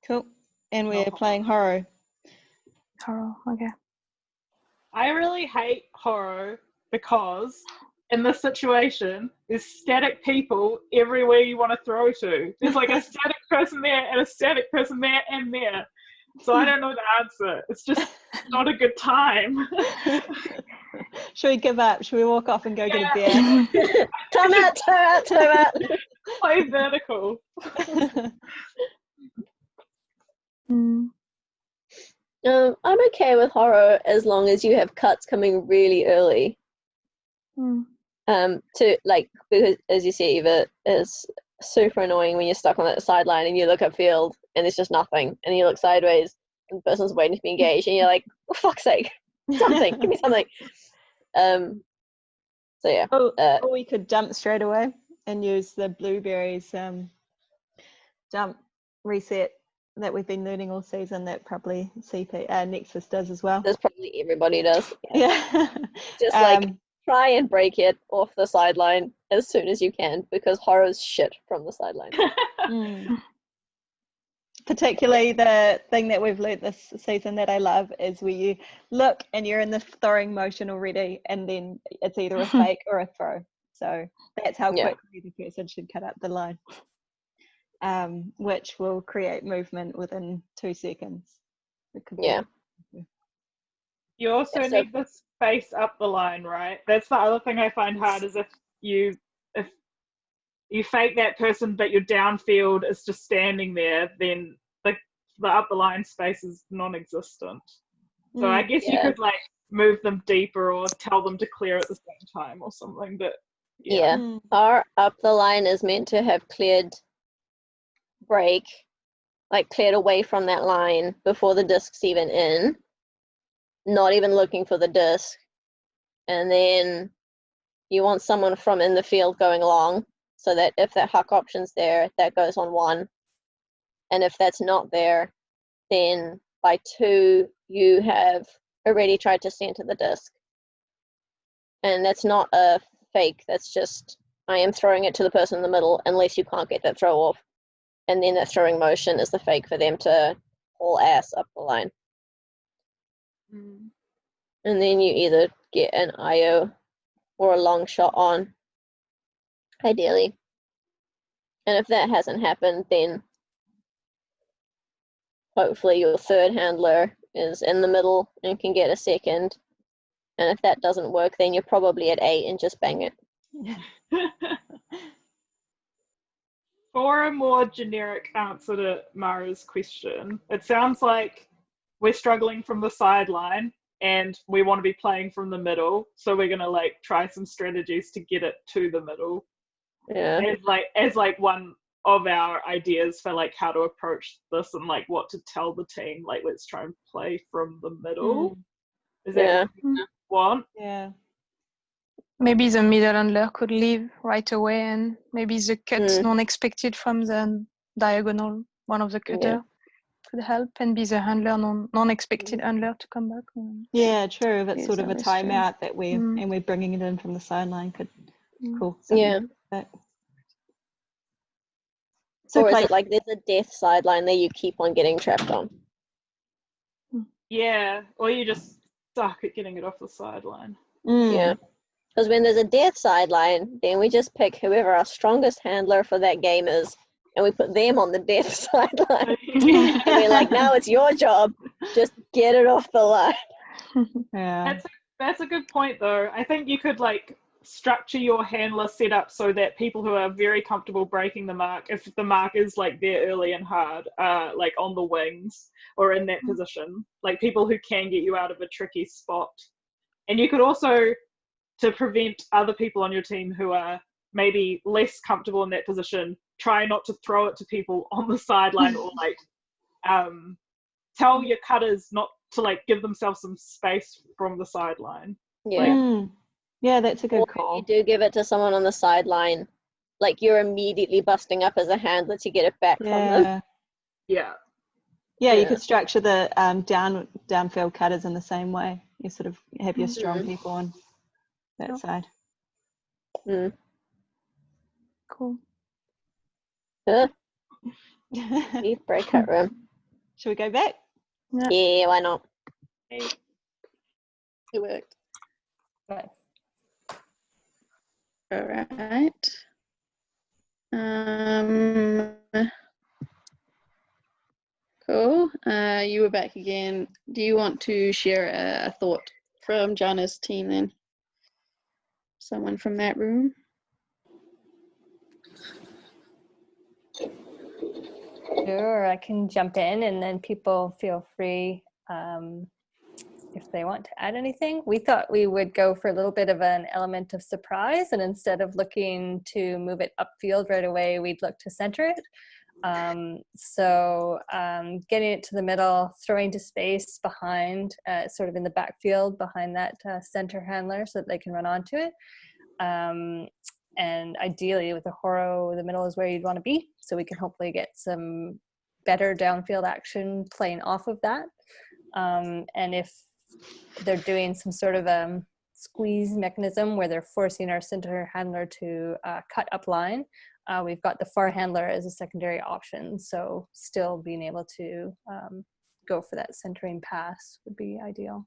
Cool. And we're playing Horo. Oh, okay. I really hate Horo because in this situation, there's static people everywhere you want to throw to. There's like a static person there and a static person there and there. So I don't know the answer. It's just not a good time. Should we give up? Should we walk off and go get a beer? Time out. Play vertical. I'm okay with Horo as long as you have cuts coming really early. Because as you see, Eva, is super annoying when you're stuck on that sideline and you look upfield and there's just nothing, and you look sideways and the person's waiting to be engaged and you're like, for fuck's sake, something, give me something. So yeah. Or we could jump straight away and use the blueberries jump reset that we've been learning all season, that probably Nexus does as well. That's probably everybody does. Yeah. Just like try and break it off the sideline as soon as you can, because Horo's shit from the sideline. particularly the thing that we've learnt this season that I love is where you look and you're in the throwing motion already, and then it's either a fake or a throw. So that's how quickly the person should cut up the line, which will create movement within 2 seconds. You also need the space up the line, right? That's the other thing I find hard, is if you fake that person but your downfield is just standing there, then the up the line space is non-existent. So I guess you could like move them deeper or tell them to clear at the same time or something, but our up the line is meant to have cleared break, like cleared away from that line before the disc's even in, not even looking for the disc, and then you want someone from in the field going along, so that if that huck option's there, that goes on 1, and if that's not there, then by 2 you have already tried to center the disc, and that's not a fake, that's just I am throwing it to the person in the middle unless you can't get that throw off, and then that throwing motion is the fake for them to haul ass up the line. And then you either get an IO or a long shot on, ideally. And if that hasn't happened, then hopefully your third handler is in the middle and can get a second. And if that doesn't work, then you're probably at 8 and just bang it. For a more generic answer to Mara's question, it sounds like we're struggling from the sideline and we want to be playing from the middle, so we're gonna like try some strategies to get it to the middle. As one of our ideas for like how to approach this and like what to tell the team, like let's try and play from the middle. Is that what you want? Maybe the middle handler could leave right away, and maybe the cut non-expected from the diagonal, one of the cutter could help, and be the handler non-expected handler to come back. Yeah, true. If it's sort of a timeout that we're bringing it in from the sideline, could cool. Like or is it like there's a death sideline that you keep on getting trapped on? Yeah, or you just suck at getting it off the sideline. Yeah. Because when there's a death sideline, then we just pick whoever our strongest handler for that game is, and we put them on the death sideline. And we're like, now it's your job. Just get it off the line. That's a good point, though. I think you could like structure your handler setup so that people who are very comfortable breaking the mark, if the mark is like there early and hard, like on the wings or in that position, like people who can get you out of a tricky spot. And you could also, to prevent other people on your team who are maybe less comfortable in that position, try not to throw it to people on the sideline, or like tell your cutters not to like give themselves some space from the sideline. Yeah, that's a good call. If you do give it to someone on the sideline, like you're immediately busting up as a handler to get it back from them. Yeah, you could structure the downfield cutters in the same way. You sort of have your strong people on that side. Cool. Deep breakout room. Should we go back? Yeah, why not? It worked. Nice. All right. Cool. You were back again. Do you want to share a thought from Jana's team then? Someone from that room? Sure, I can jump in, and then people feel free if they want to add anything. We thought we would go for a little bit of an element of surprise, and instead of looking to move it upfield right away, we'd look to center it. So getting it to the middle, throwing to space behind, sort of in the backfield behind that center handler so that they can run onto it. And ideally with a Horo, the middle is where you'd want to be, so we can hopefully get some better downfield action playing off of that. And if they're doing some sort of squeeze mechanism where they're forcing our center handler to cut up line, we've got the far handler as a secondary option. So still being able to go for that centering pass would be ideal.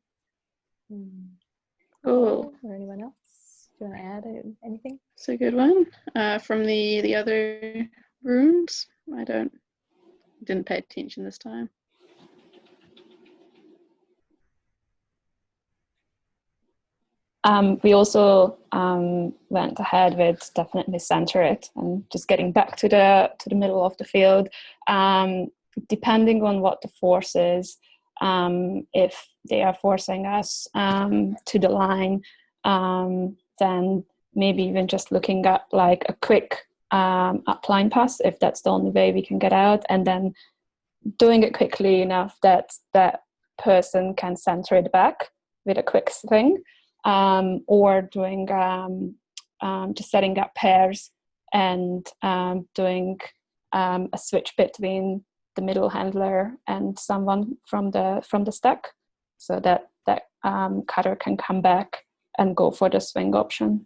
Cool. Or anyone else? Do you want to add anything? It's a good one. From the other rooms, didn't pay attention this time. We also went ahead with definitely center it and just getting back to the middle of the field. Depending on what the force is, if they are forcing us to the line, then maybe even just looking at like a quick upline pass, if that's the only way we can get out, and then doing it quickly enough that that person can center it back with a quick swing. Or doing just setting up pairs and doing a switch between the middle handler and someone from the stack, so that cutter can come back and go for the swing option.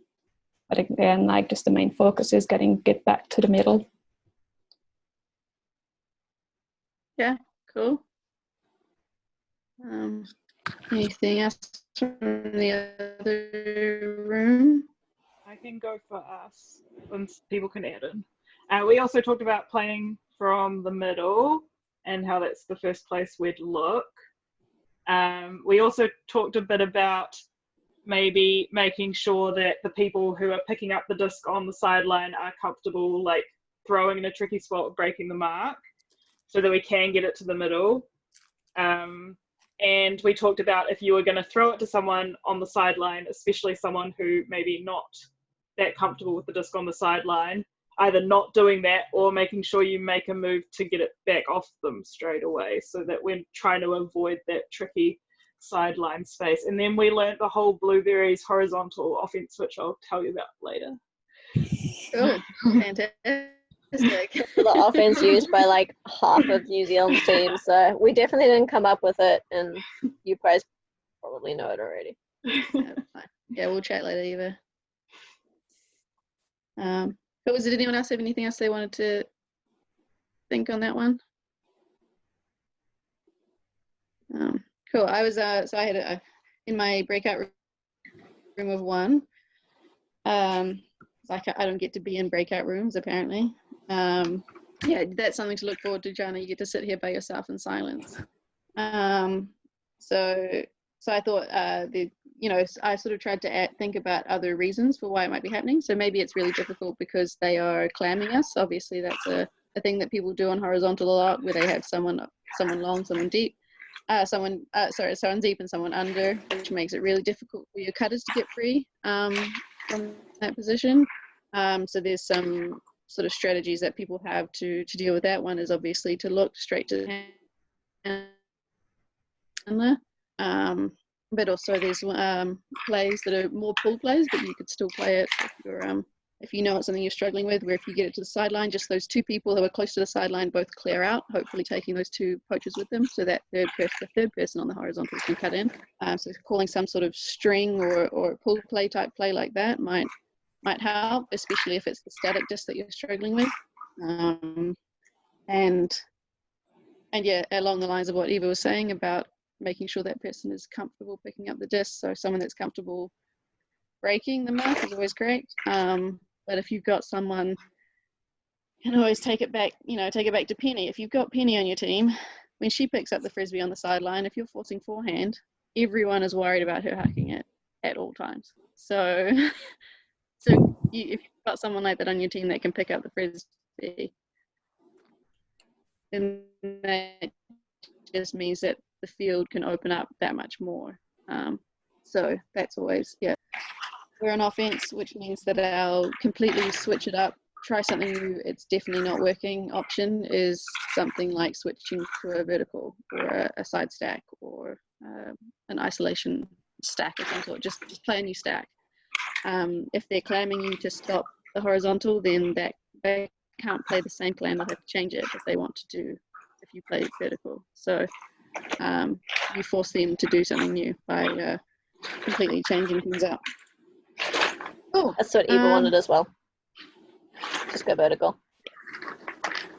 But again, like just the main focus is get back to the middle. Yeah, cool. Anything else from the other room? I can go for us, and people can add in. We also talked about playing from the middle and how that's the first place we'd look. We also talked a bit about maybe making sure that the people who are picking up the disc on the sideline are comfortable like throwing in a tricky spot, breaking the mark, so that we can get it to the middle. And we talked about if you were going to throw it to someone on the sideline, especially someone who maybe not that comfortable with the disc on the sideline, either not doing that or making sure you make a move to get it back off them straight away, so that we're trying to avoid that tricky sideline space. And then we learned the whole Blueberries horizontal offense, which I'll tell you about later. Cool. Fantastic. The offense used by like half of New Zealand's team, so we definitely didn't come up with it, and you guys probably know it already. Yeah, we'll chat later, Eva. But did anyone else have anything else they wanted to think on that one? Cool. I was so I had in my breakout room of one. Like I don't get to be in breakout rooms apparently. Yeah, that's something to look forward to, Jana. You get to sit here by yourself in silence. So I thought I sort of tried to think about other reasons for why it might be happening. So maybe it's really difficult because they are clamming us. Obviously, that's a thing that people do on horizontal a lot, where they have someone long, someone deep, someone deep and someone under, which makes it really difficult for your cutters to get free from that position. So there's some sort of strategies that people have to deal with that. One is obviously to look straight to the handler. But also there's plays that are more pull plays, but you could still play it if you know it's something you're struggling with, where if you get it to the sideline, just those two people who are close to the sideline both clear out, hopefully taking those two poachers with them, so that the third person on the horizontal can cut in. So calling some sort of string or pull play type play like that might help, especially if it's the static disc that you're struggling with. And yeah, along the lines of what Eva was saying about making sure that person is comfortable picking up the disc. So someone that's comfortable breaking the mark is always great. But if you've got someone, you can always take it back to Penny. If you've got Penny on your team, when she picks up the frisbee on the sideline, if you're forcing forehand, everyone is worried about her hucking it at all times. So if you've got someone like that on your team that can pick up the frisbee, then that just means that the field can open up that much more. So that's always, yeah. We're on offense, which means that our completely switch it up, try something new, it's definitely not working option is something like switching to a vertical or a side stack or an isolation stack of some sort. Just play a new stack. If they're clamming you to stop the horizontal, then they can't play the same clam. They'll have to change it if they want to do, if you play vertical. So you force them to do something new by completely changing things up. Oh, that's what Eva wanted as well. just go vertical.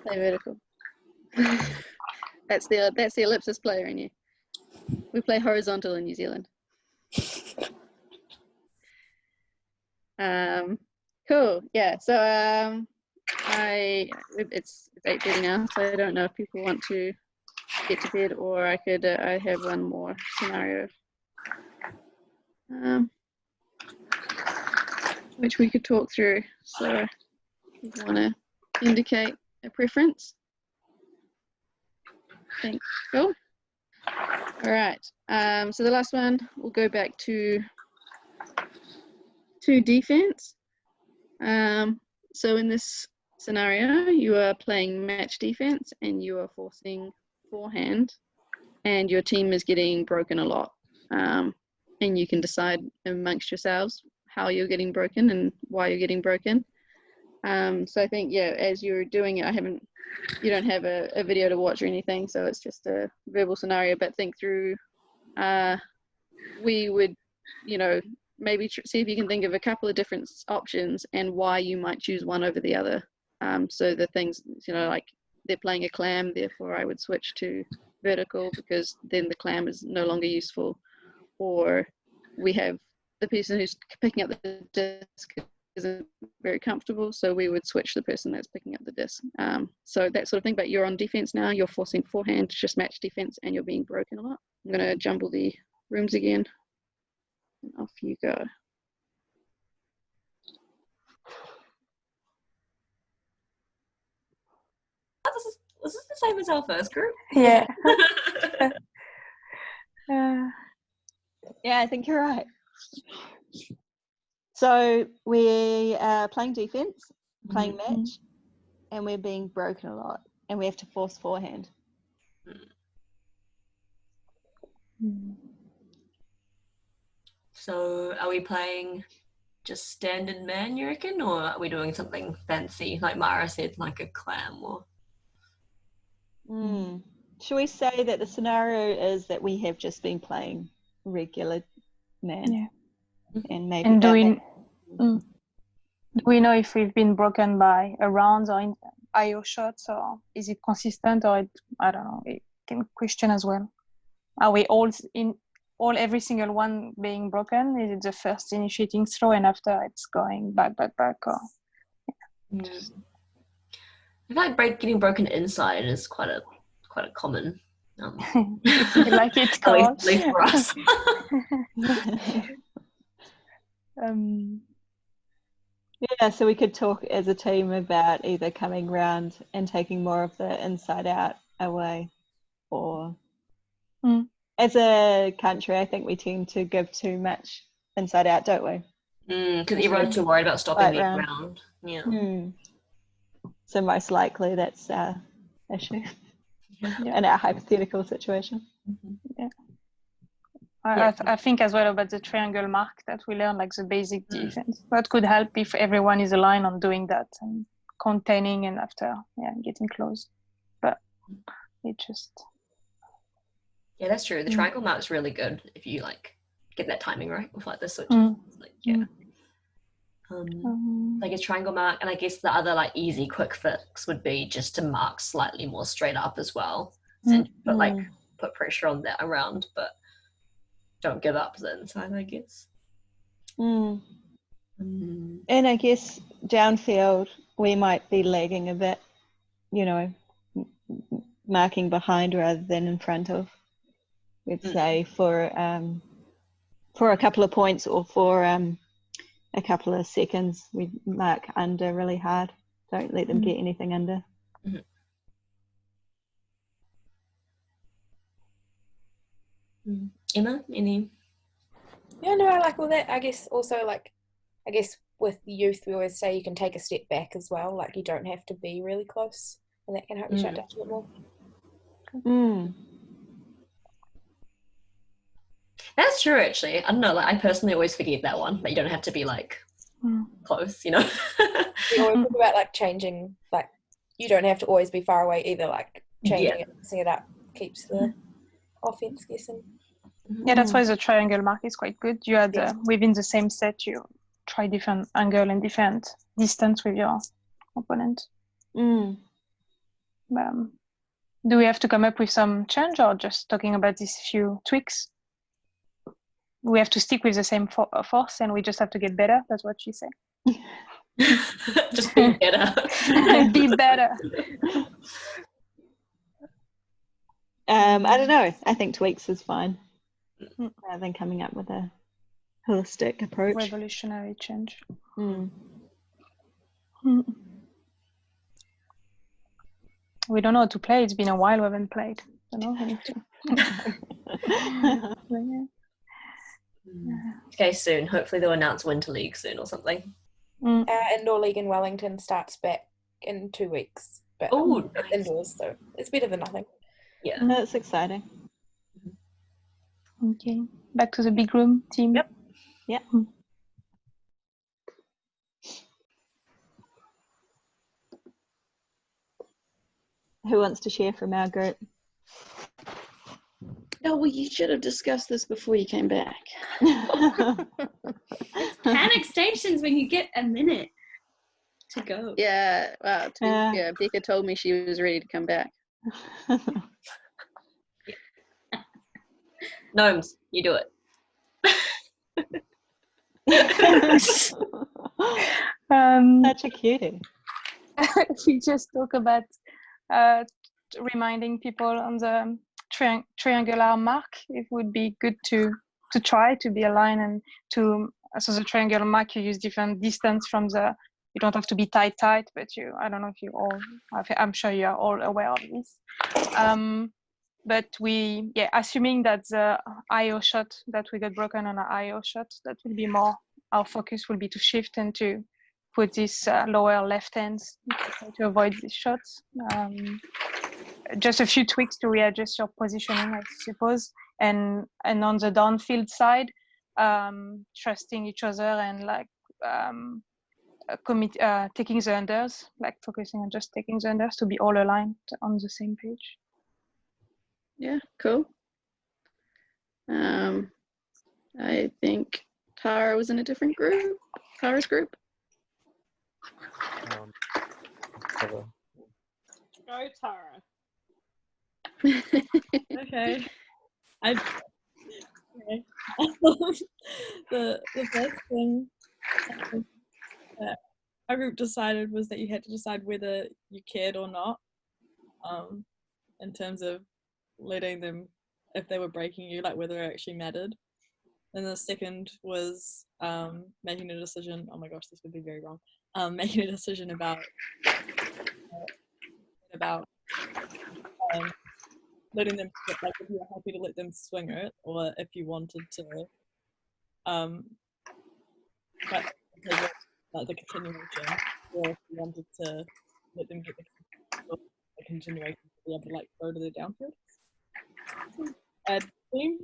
Play vertical. That's the ellipsis player in you. We play horizontal in New Zealand. Cool. Yeah. So it's 8:30 now, so I don't know if people want to get to bed, or I could I have one more scenario, which we could talk through. So if you want to indicate a preference. Thanks. Cool. All right. So the last one, we'll go back to defense. So in this scenario, you are playing match defense and you are forcing forehand, and your team is getting broken a lot. And you can decide amongst yourselves how you're getting broken and why you're getting broken. So I think, yeah, as you're doing it, you don't have a video to watch or anything, so it's just a verbal scenario, but think through, we would, maybe see if you can think of a couple of different options and why you might choose one over the other. So the things, like they're playing a clam, therefore I would switch to vertical because then the clam is no longer useful. Or we have the person who's picking up the disc isn't very comfortable, so we would switch the person that's picking up the disc. So that sort of thing, but you're on defense now, you're forcing forehand, just match defense, and you're being broken a lot. I'm going to jumble the rooms again, and off you go. Was this the same as our first group? Yeah. Yeah, I think you're right. So we are playing defense, playing match, and we're being broken a lot, and we have to force forehand. So are we playing just standard man, you reckon, or are we doing something fancy, like Marah said, like a clam or? Should we say that the scenario is that we have just been playing regular man? Yeah. And maybe. And do we know if we've been broken by a round or in IO shots, or is it consistent, or I don't know, it can question as well. Are we every single one being broken? Is it the first initiating throw and after it's going back, or? I feel like getting broken inside is quite a common. Like it's called. At least for us. Yeah, so we could talk as a team about either coming round and taking more of the inside out away, or as a country, I think we tend to give too much inside out, don't we? Because everyone's too worried about stopping the round. Yeah. So most likely that's our issue in our hypothetical situation. Yeah. I think as well about the triangle mark that we learned, like the basic defense. That could help if everyone is aligned on doing that and containing and after, getting close. But it just... Yeah, that's true. The triangle mark is really good if you get that timing right with the switch. Like a triangle mark, and I guess the other easy quick fix would be just to mark slightly more straight up as well, and put pressure on that around, but don't give up the inside, I guess. And I guess downfield we might be lagging a bit, marking behind rather than in front of. We'd say for a couple of points or for a couple of seconds, we mark under really hard. Don't let them get anything under. Emma, any? Yeah, no, I like all that. I guess also with youth, we always say you can take a step back as well. Like you don't have to be really close, and that can help you shut down a bit more. That's true, actually. I don't know. I personally always forget that one. That you don't have to be close. We always talk about changing. You don't have to always be far away either. Changing it, mixing it up, keeps the offense guessing. Yeah, that's why the triangle mark is quite good. You had within the same set, you try different angle and different distance with your opponent. Mm. Do we have to come up with some change, or just talking about these few tweaks? We have to stick with the same force, and we just have to get better. That's what she said. Just be better. Be better. I don't know. I think tweaks is fine, rather than coming up with a holistic approach. Revolutionary change. Mm. We don't know how to play. It's been a while we haven't played. I don't know. We need to. Okay, soon. Hopefully they'll announce Winter League soon or something. Indoor League in Wellington starts back in 2 weeks. But Oh, it's indoors, so it's better than nothing. Yeah. That's exciting. Okay. Back to the big room team. Yep. Yeah. Who wants to share from our group? No, well, you should have discussed this before you came back. It's panic stations when you get a minute to go. Yeah, well, yeah, Becca told me she was ready to come back. Gnomes, you do it. Such a cutie. We just talk about reminding people on the triangular mark. It would be good to try to be aligned, and so the triangular mark, you use different distance from the. You don't have to be tight, but I don't know if you all. I'm sure you are all aware of this. But assuming that the IO shot that we got broken on our IO shot, that will be more. Our focus will be to shift and to put this lower left hands to avoid these shots. Just a few tweaks to readjust your positioning, I suppose. And on the downfield side, trusting each other and taking the unders, like focusing on just taking the unders to be all aligned on the same page. Yeah, cool. I think Tara was in a different group. Tara's group. Go, Tara. Okay. The first thing that our group decided was that you had to decide whether you cared or not, in terms of letting them, if they were breaking you, like whether it actually mattered. And the second was making a decision. Oh my gosh, this would be very wrong. Making a decision about letting them, like, if you were happy to let them swing it, or if you wanted to, like the continuation, or if you wanted to let them get the continuation to be able to like go to the downfield. Bad thing.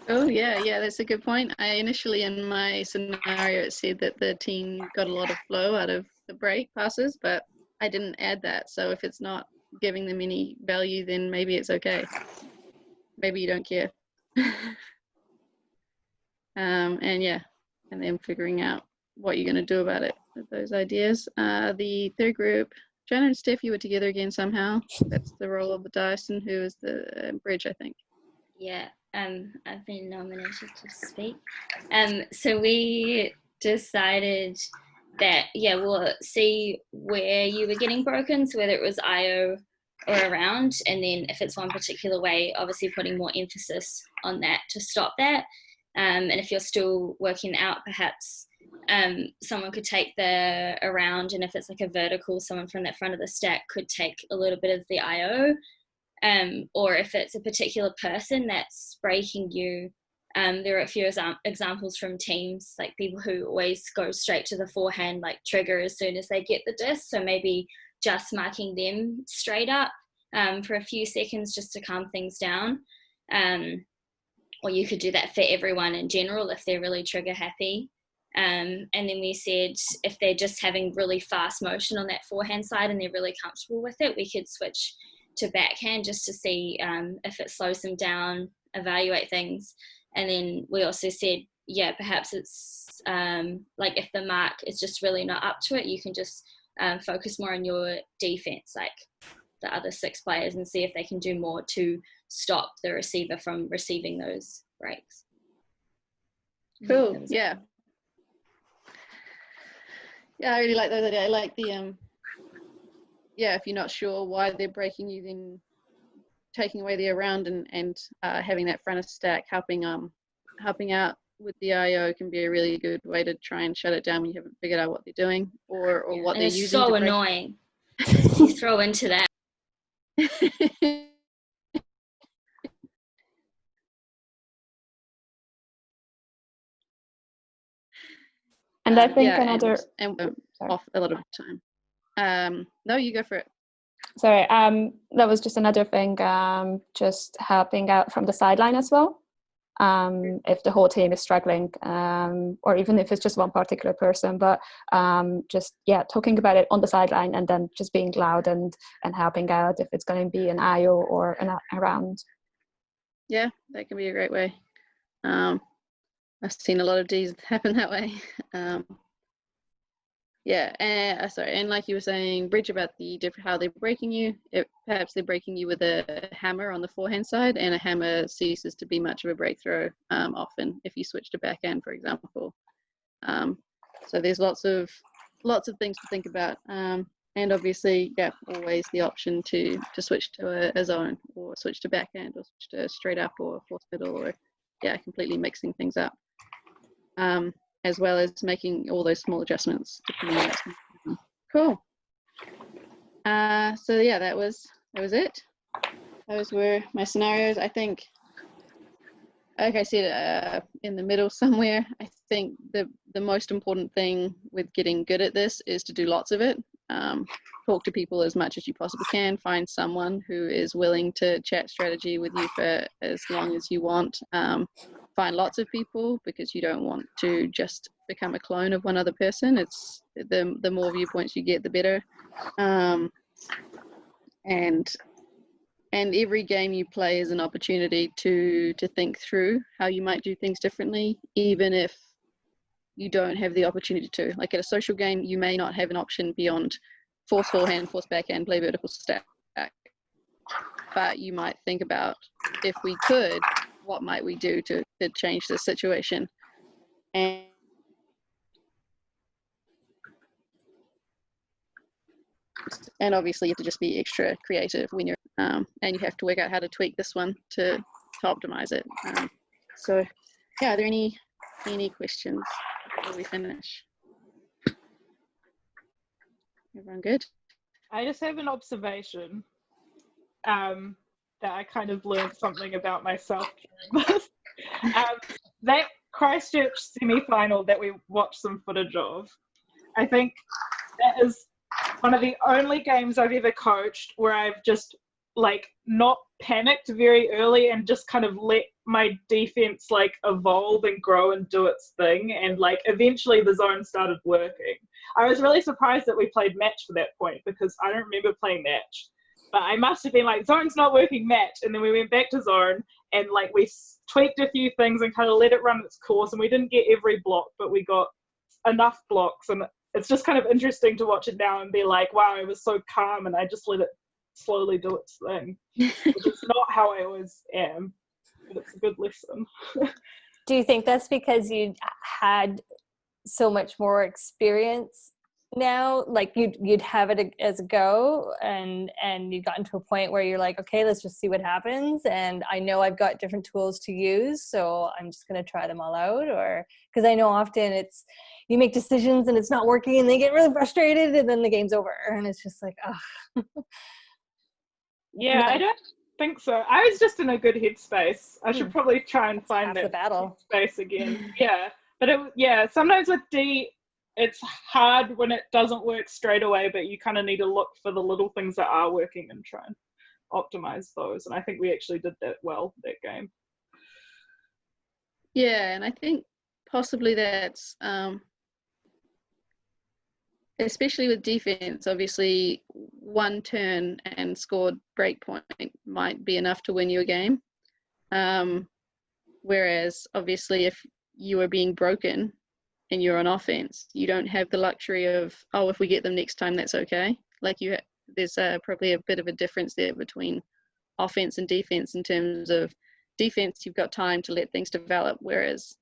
Oh yeah, that's a good point. I initially in my scenario it said that the team got a lot of flow out of the break passes, but I didn't add that. So if it's not giving them any value, then maybe it's okay. Maybe you don't care. And then figuring out what you're going to do about it with those ideas. The third group, Jenna and Steph, you were together again somehow. That's the roll of the dice, and who is the bridge, I think. Yeah, I've been nominated to speak. So we decided that, we'll see where you were getting broken, so whether it was IO or around, and then if it's one particular way, obviously putting more emphasis on that to stop that. And if you're still working out, perhaps someone could take the around, and if it's like a vertical, someone from that front of the stack could take a little bit of the IO. Or if it's a particular person that's breaking you, there are a few examples from teams, like people who always go straight to the forehand, like trigger as soon as they get the disc. So maybe just marking them straight up for a few seconds just to calm things down. Or you could do that for everyone in general if they're really trigger happy. And then we said if they're just having really fast motion on that forehand side and they're really comfortable with it, we could switch to backhand just to see if it slows them down, evaluate things. And then we also said yeah, perhaps it's like if the mark is just really not up to it, you can just focus more on your defense, like the other 6 players, and see if they can do more to stop the receiver from receiving those breaks. Cool. Yeah. Yeah, I really like those ideas. I like the yeah, if you're not sure why they're breaking you, then taking away the around and having that front of stack helping out with the IO can be a really good way to try and shut it down when you haven't figured out what they're doing or what And they're it's using. so annoying. You throw into that. And I think yeah, another and off a lot of time. No, you go for it. Sorry, that was just another thing, just helping out from the sideline as well. If the whole team is struggling, or even if it's just one particular person, but just, yeah, talking about it on the sideline and then just being loud and helping out if it's going to be an IO or an around. Yeah, that can be a great way. I've seen a lot of Ds happen that way. Yeah, and sorry, and like you were saying, Bridge, about the how they're breaking you. Perhaps they're breaking you with a hammer on the forehand side, and a hammer ceases to be much of a breakthrough often if you switch to backhand, for example. So there's lots of things to think about, and obviously, yeah, always the option to switch to a zone or switch to backhand or switch to straight up or force middle, or yeah, completely mixing things up. As well as making all those small adjustments. Cool. So yeah, that was it. Those were my scenarios. I think, like I said, in the middle somewhere, I think the most important thing with getting good at this is to do lots of it. Talk to people as much as you possibly can. Find someone who is willing to chat strategy with you for as long as you want. Find lots of people, because you don't want to just become a clone of one other person. It's the more viewpoints you get, the better. And every game you play is an opportunity to think through how you might do things differently, even if you don't have the opportunity to. Like at a social game, you may not have an option beyond force forehand, force backhand, play vertical stack. But you might think about, if we could, what might we do to change this situation? And obviously you have to just be extra creative when you're, and you have to work out how to tweak this one to optimize it. So yeah, are there any questions before we finish? Everyone good? I just have an observation that I kind of learned something about myself during this. That Christchurch semi-final that we watched some footage of, I think that is one of the only games I've ever coached where I've just like not panicked very early and just kind of let my defense like evolve and grow and do its thing, and like eventually the zone started working. I was really surprised that we played match for that point, because I don't remember playing match, but I must have been like, zone's not working, match. And then we went back to zone and like we tweaked a few things and kind of let it run its course, and we didn't get every block, but we got enough blocks. And it's just kind of interesting to watch it now and be like, wow, I was so calm and I just let it slowly do its thing. Which is not how I always am, but it's a good lesson. Do you think that's because you had so much more experience now? Like you'd have it as a go, and you gotten to a point where you're like, okay, let's just see what happens, and I know I've got different tools to use, so I'm just going to try them all out? Or because I know often it's you make decisions and it's not working and they get really frustrated and then the game's over and it's just like, oh. Yeah, I don't think so. I was just in a good headspace. I should probably try and find that headspace again. Yeah, but sometimes with D, it's hard when it doesn't work straight away, but you kind of need to look for the little things that are working and try and optimize those. And I think we actually did that well that game. Yeah, and I think possibly that's especially with defense, obviously one turn and scored breakpoint might be enough to win you a game. Whereas obviously if you are being broken and you're on offense, you don't have the luxury of, oh, if we get them next time, that's okay. Like there's probably a bit of a difference there between offense and defense. In terms of defense, you've got time to let things develop, whereas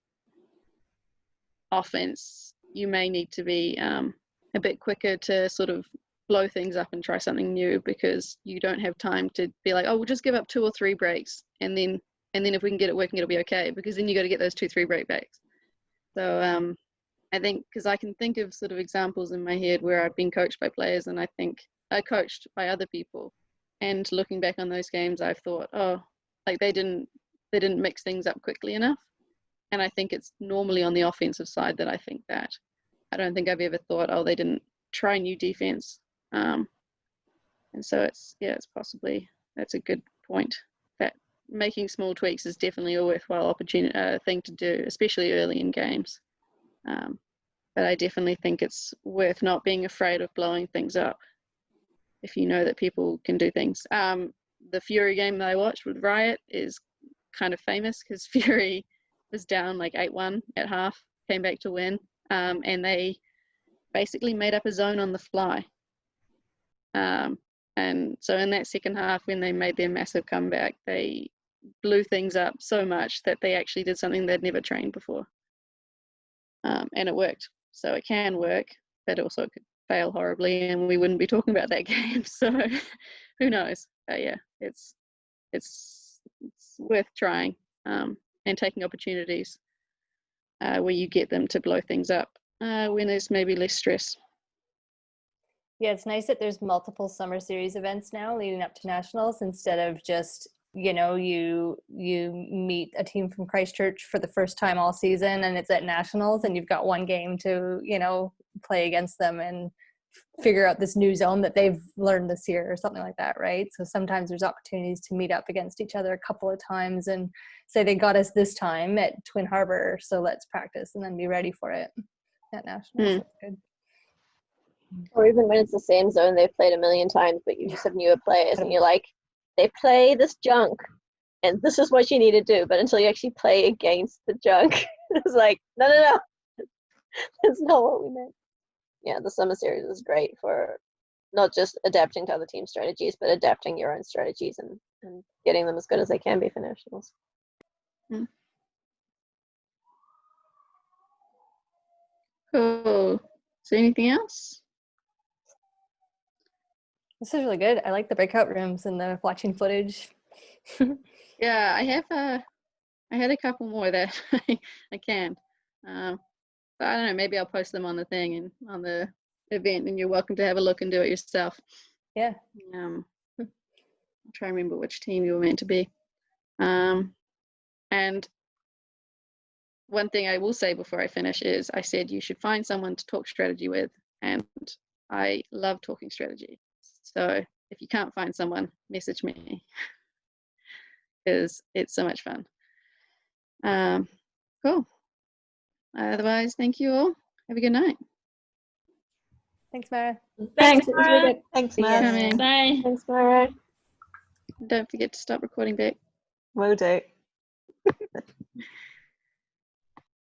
offense, you may need to be a bit quicker to sort of blow things up and try something new, because you don't have time to be like, oh, we'll just give up 2 or 3 breaks, and then if we can get it working, it'll be okay, because then you got to get those 2-3 break backs. So I think, because I can think of sort of examples in my head where I've been coached by players, and I think I coached by other people, and looking back on those games, I've thought, oh, like they didn't mix things up quickly enough. And I think it's normally on the offensive side that I think that. I don't think I've ever thought, oh, they didn't try new defense. And so it's possibly, that's a good point, that making small tweaks is definitely a worthwhile thing to do, especially early in games. But I definitely think it's worth not being afraid of blowing things up if you know that people can do things. The Fury game that I watched with Riot is kind of famous because Fury was down like 8-1 at half, came back to win, and they basically made up a zone on the fly. And so in that second half, when they made their massive comeback, they blew things up so much that they actually did something they'd never trained before. And it worked. So it can work, but also it could fail horribly, and we wouldn't be talking about that game. So who knows? But yeah, it's worth trying, and taking opportunities where you get them to blow things up when there's maybe less stress. Yeah, it's nice that there's multiple summer series events now leading up to nationals, instead of just, you know, you meet a team from Christchurch for the first time all season and it's at nationals and you've got one game to, you know, play against them and figure out this new zone that they've learned this year or something like that, right? So sometimes there's opportunities to meet up against each other a couple of times and say, they got us this time at Twin Harbor, so let's practice and then be ready for it at nationals. That's good. Or even when it's the same zone they've played a million times, but you just have newer players and you're like, they play this junk and this is what you need to do. But until you actually play against the junk, it's like, no. That's not what we meant. Yeah, the summer series is great for not just adapting to other team strategies, but adapting your own strategies and getting them as good as they can be for nationals. Cool. Is there anything else? This is really good. I like the breakout rooms and the watching footage. Yeah, I had a couple more that I can. But I don't know, maybe I'll post them on the thing and on the event, and you're welcome to have a look and do it yourself. Yeah. I'll try and remember which team you were meant to be. And one thing I will say before I finish is I said you should find someone to talk strategy with, and I love talking strategy. So if you can't find someone, message me, because it's so much fun. Cool. Otherwise, thank you all. Have a good night. Thanks, Marah. Thanks. It was really good. Thanks, See you Marah. coming. Bye. Thanks, Marah. Don't forget to stop recording back. Will do.